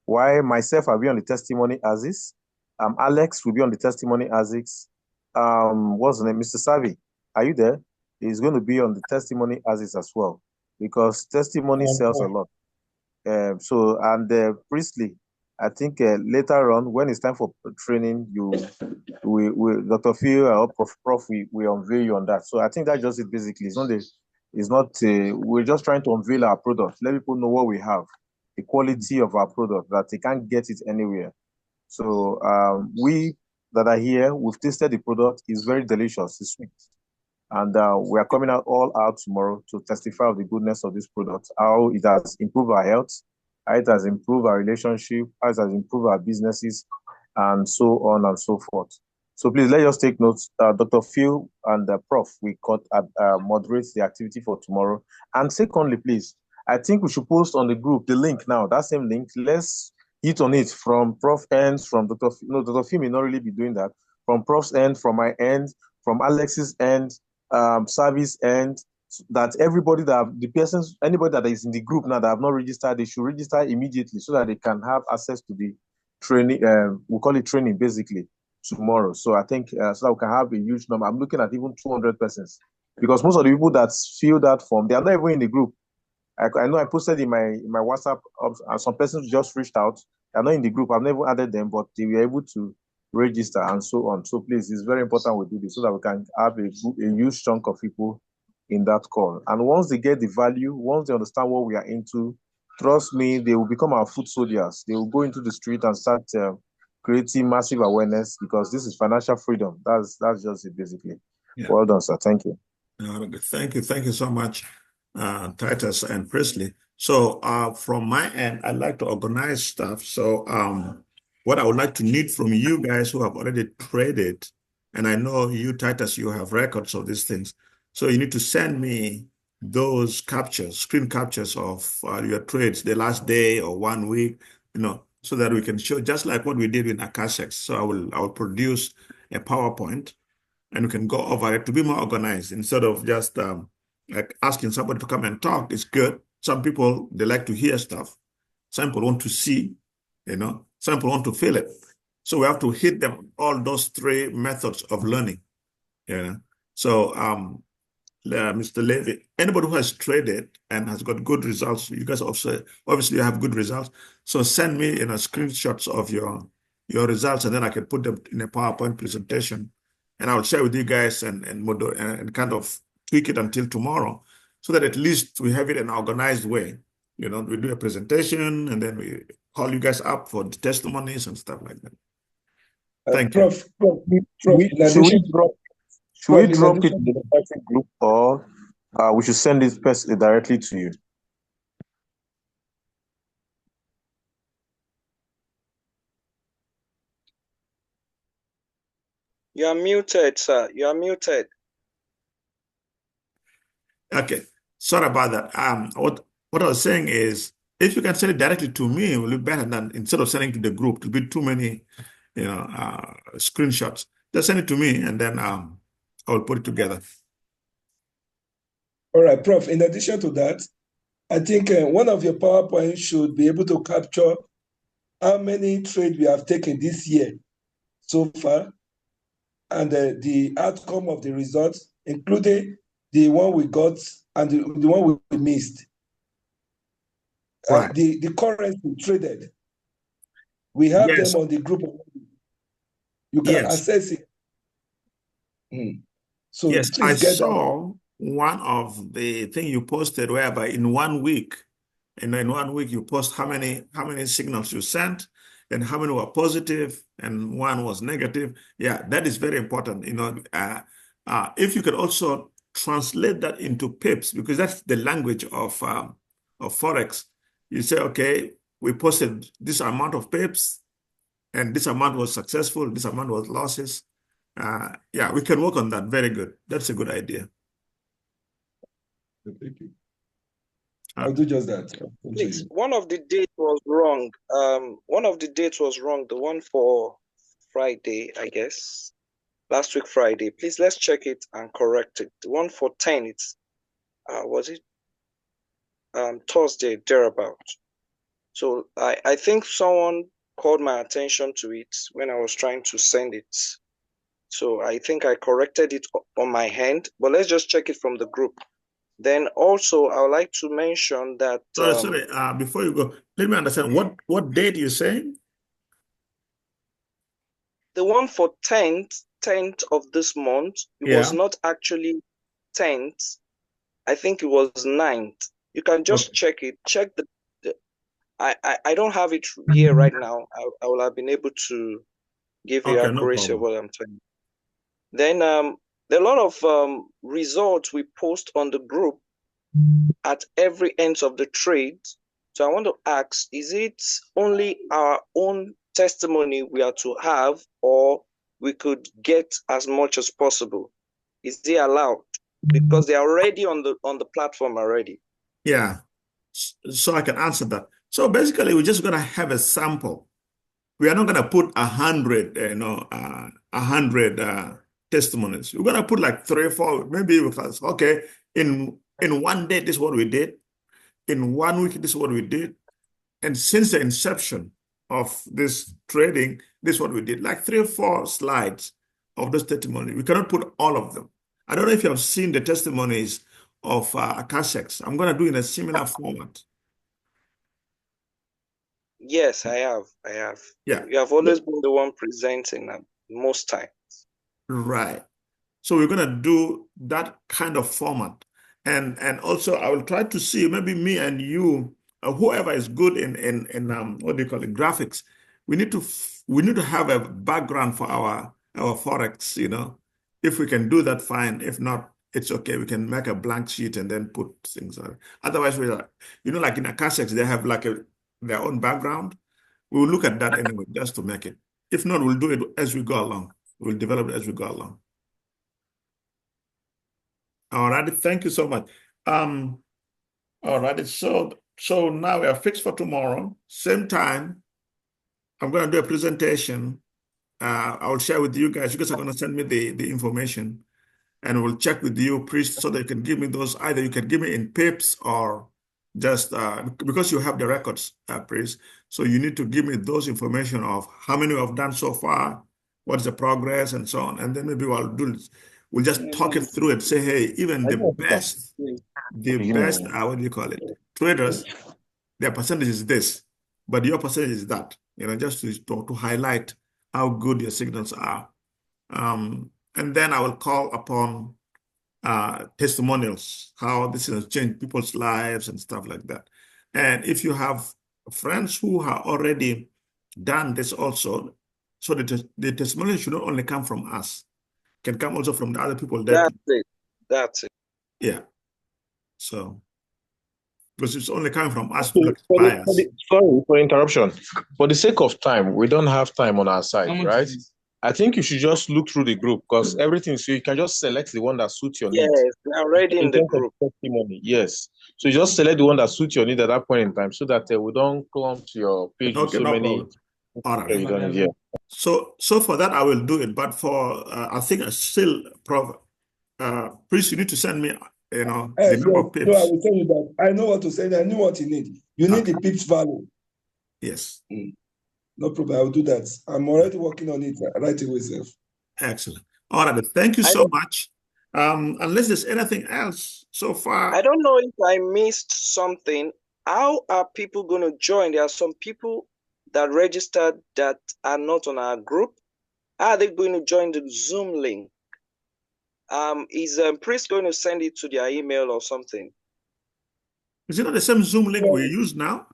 while myself I'll be on the testimony as is. Alex will be on the testimony as is. What's the name? Mr. Savi, are you there? He's going to be on the testimony as is as well, because testimony sells a lot. Priestley, I think later on when it's time for training, Dr. Phil or Prof we unveil you on that. So I think that's just it basically. We're just trying to unveil our product, let people know what we have, the quality of our product, that they can't get it anywhere. So we that are here, we've tasted the product. It's very delicious. It's sweet. And we are coming all out tomorrow to testify of the goodness of this product, how it has improved our health, how it has improved our relationship, how it has improved our businesses, and so on and so forth. So please, let us take notes. Dr. Phil and Prof, we moderate the activity for tomorrow. And secondly, please, I think we should post on the group the link now, that same link. Let's hit on it from Prof ends, from Dr. Phil. No, Dr. Phil may not really be doing that. From Prof's end, from my end, from Alex's end, service end, that anybody that is in the group now that have not registered, they should register immediately so that they can have access to the training. We call it training basically tomorrow. So I think so that we can have a huge number. I'm looking at even 200 persons, because most of the people that fill that form, they are not even in the group. I know I posted in my WhatsApp, and some persons just reached out. They're not in the group. I've never added them, but they were able to register and so on. So please, it's very important we do this so that we can have a huge chunk of people in that call. And once they get the value, once they understand what we are into, trust me, they will become our foot soldiers. They will go into the street and start creating massive awareness, because this is financial freedom. That's just it basically. Yeah. Well done, sir. Thank you. Thank you so much, Titus and Presley. So from my end, I'd like to organize stuff. So what I would like to need from you guys who have already traded, and I know you, Titus, you have records of these things. So you need to send me those screen captures of your trades, the last day or 1 week, so that we can show, just like what we did in Akashex. So I will produce a PowerPoint, and we can go over it to be more organized instead of just like asking somebody to come and talk. It's good. Some people, they like to hear stuff. Some people want to see, some people want to feel it. So we have to hit them, all those three methods of learning. So Mr. Levy, anybody who has traded and has got good results, you guys also obviously have good results. So send me screenshots of your results, and then I can put them in a PowerPoint presentation, and I'll share with you guys and kind of tweak it until tomorrow, so that at least we have it in an organized way. We do a presentation, and then we call you guys up for the testimonies and stuff like that. Thank you. Should we drop it in the private group, or we should send this person directly to you? You are muted, sir. You are muted. Okay. Sorry about that. What I was saying is, If you can send it directly to me, it will be better than instead of sending to the group. It will be too many, screenshots. Just send it to me, and then I will put it together. All right, Prof. In addition to that, I think one of your PowerPoints should be able to capture how many trades we have taken this year so far, and the outcome of the results, including the one we got and the one we missed. Right. The currency traded, we have Yes. them on the group. You can Yes. access it. So Yes, I please get that. saw one of the thing you posted whereby in 1 week, in 1 week you post how many signals you sent and how many were positive and one was negative. Yeah, that is very important. If you could also translate that into pips, because that's the language of Forex. You say, okay, we posted this amount of pips and this amount was successful, this amount was losses. Yeah, we can work on that. Very good. That's a good idea. Thank you. I'll do just that. Please, one of the dates was wrong. One of the dates was wrong. The one for Friday, I guess. Last week Friday. Please let's check it and correct it. The one for 10, it's was it Thursday, thereabout. So I think someone called my attention to it when I was trying to send it. So I think I corrected it on my hand, but let's just check it from the group. Then also, I would like to mention that. Sorry. Before you go, let me understand what date you're saying? The one for 10th of this month, it was not actually 10th. I think it was 9th. You can just check it. Check the I don't have it here right now. I will have been able to give you accuracy of what I'm saying. Then there are a lot of results we post on the group at every end of the trade. So I want to ask, is it only our own testimony we are to have, or we could get as much as possible? Is it allowed? Because they are already on the platform already. Yeah. So I can answer that. So basically, we're just gonna have a sample. We are not gonna put 100, 100 testimonies. We're gonna put like 3 or 4, maybe because okay, in 1 day, this is what we did. In 1 week, this is what we did. And since the inception of this trading, this is what we did. Like 3 or 4 slides of those testimonies. We cannot put all of them. I don't know if you have seen the testimonies of Akashex. I'm going to do in a similar format. Yes, I have. Yeah. You have always been the one presenting most times. Right. So we're going to do that kind of format. And also I will try to see maybe me and you, whoever is good in what do you call it, graphics. We need to have a background for our Forex, If we can do that, fine. If not, it's okay. We can make a blank sheet and then put things on it. Otherwise, like in Akashex, they have like their own background. We will look at that anyway, just to make it. If not, we'll do it as we go along. We'll develop it as we go along. All right, thank you so much. All right, so now we are fixed for tomorrow, same time. I'm going to do a presentation. I will share with you guys. You guys are going to send me the information, and we'll check with you, Priest, so that you can give me those. Either you can give me in pips or just because you have the records, Priest. So you need to give me those information of how many we have done so far, what's the progress, and so on. And then maybe we'll just talk it through and say, hey, even the best, what do you call it, traders, their percentage is this, but your percentage is that, just to highlight how good your signals are. And then I will call upon testimonials, how this has changed people's lives and stuff like that. And if you have friends who have already done this also, so the testimonial should not only come from us, can come also from the other people. That's it. Yeah. So, because it's only coming from us. Sorry for interruption. For the sake of time, we don't have time on our side, right? I think you should just look through the group because everything, so you can just select the one that suits your Yes, needs. they're already in In the terms of group. testimony, yes. So you just select the one that suits your need at that point in time so that we don't clump to your page with Okay, so no many problem. All right. you don't need here. So for that, I will do it. But for, I think I still, Priest, you need to send me, the number Yes, of no, I pips. will tell you that. I know what to send. I know what you need. You need Okay. the pips value. Yes. No problem. I will do that. I'm already working on it right away, sir. Excellent. All right. Thank you so much. Unless there's anything else so far. I don't know if I missed something. How are people going to join? There are some people that registered that are not on our group. How are they going to join the Zoom link? Is Priest going to send it to their email or something? Is it not the same Zoom link we use now?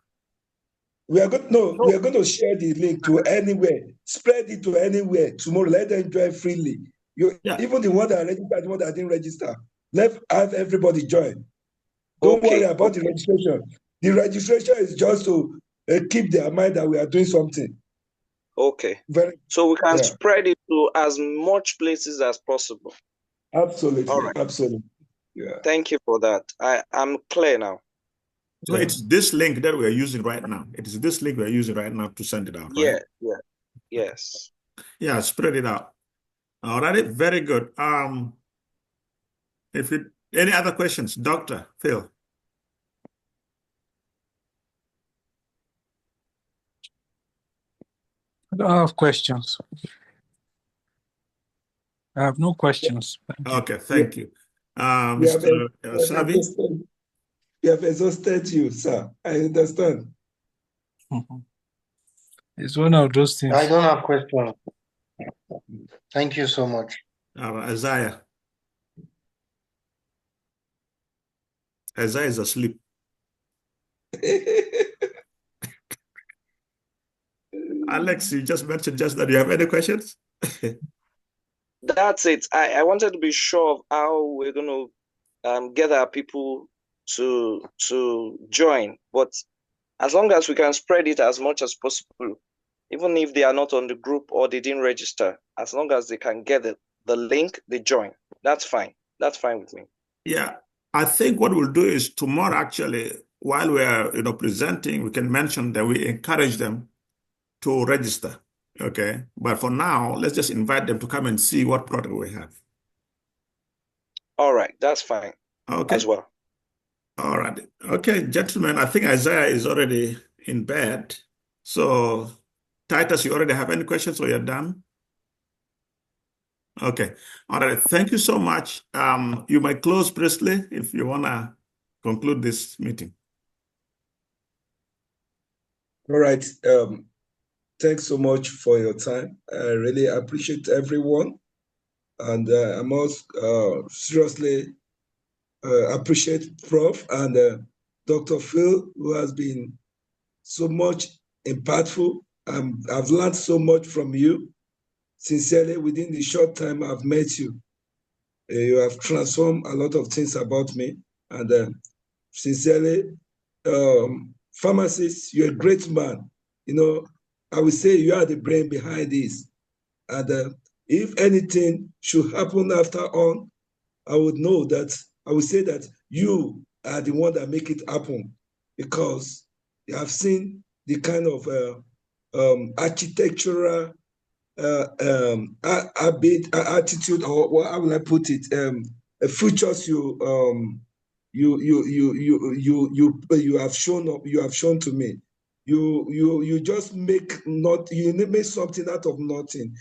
We are going to share the link to anywhere, spread it to anywhere tomorrow. Let them join freely. Even the one that registered, the one that didn't register, have everybody join. Don't worry about the registration. The registration is just to keep their mind that we are doing something. Okay. So we can spread it to as much places as possible. Absolutely. All right. Absolutely. Yeah. Thank you for that. I'm clear now. So it's this link that we're using right now. It is this link we're using right now to send it out, right? Yeah. Yes. Yeah, spread it out. All right, very good. Any other questions, Dr. Phil? I don't have questions. I have no questions. Okay, thank you. We Mr. Savi? We have exhausted you, sir. I understand. It's one of those things. I don't have questions. Thank you so much. Isaiah. Isaiah is asleep. Alex, you just mentioned just that. Do you have any questions? That's it. I wanted to be sure of how we're going to get our people to join. But as long as we can spread it as much as possible, even if they are not on the group or they didn't register, as long as they can get the link, they join. That's fine. That's fine with me. Yeah, I think what we'll do is tomorrow, actually, while we are presenting, we can mention that we encourage them to register. Okay, but for now, let's just invite them to come and see what product we have. All right, that's fine. Okay. As well. All right. Okay, gentlemen, I think Isaiah is already in bed. So, Titus, you already have any questions or you're done? Okay. All right. Thank you so much. You might close, Presley, if you want to conclude this meeting. All right. Thanks so much for your time. I really appreciate everyone. And I must seriously appreciate Prof. and Dr. Phil, who has been so much impactful. I've learned so much from you. Sincerely, within the short time I've met you, you have transformed a lot of things about me. And sincerely, pharmacist, you're a great man. I would say you are the brain behind this. And if anything should happen after on, I would say that you are the one that make it happen, because you have seen the kind of architectural attitude, or how will I put it, features you have shown to me. You just make something out of nothing.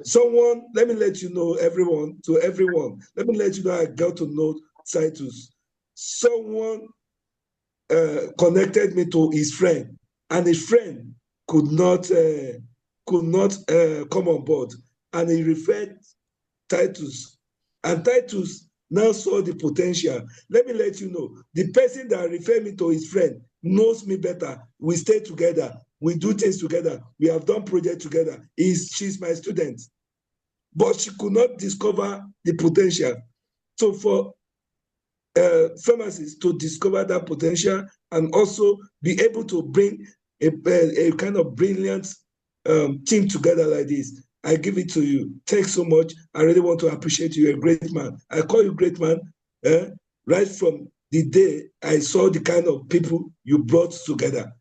Someone, let me let you know, everyone, let me let you know I got to know Titus. Someone connected me to his friend, and his friend could not come on board, and he referred Titus, and Titus now saw the potential. Let me let you know, the person that referred me to his friend knows me better. We stay together. We do things together. We have done projects together. She's my student. But she could not discover the potential. So for pharmacists to discover that potential and also be able to bring a kind of brilliant team together like this. I give it to you. Thanks so much. I really want to appreciate you. You're a great man. I call you great man right from the day I saw the kind of people you brought together.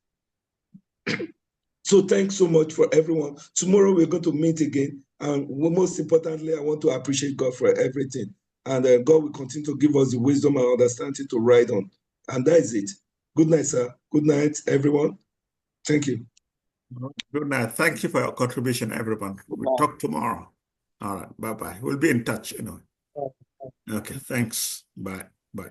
So thanks so much for everyone. Tomorrow we're going to meet again. And most importantly, I want to appreciate God for everything. And God will continue to give us the wisdom and understanding to ride on. And that is it. Good night, sir. Good night, everyone. Thank you. Good night. Thank you for your contribution, everyone. We'll talk tomorrow. All right. Bye-bye. We'll be in touch, you know. Okay. Thanks. Bye. Bye.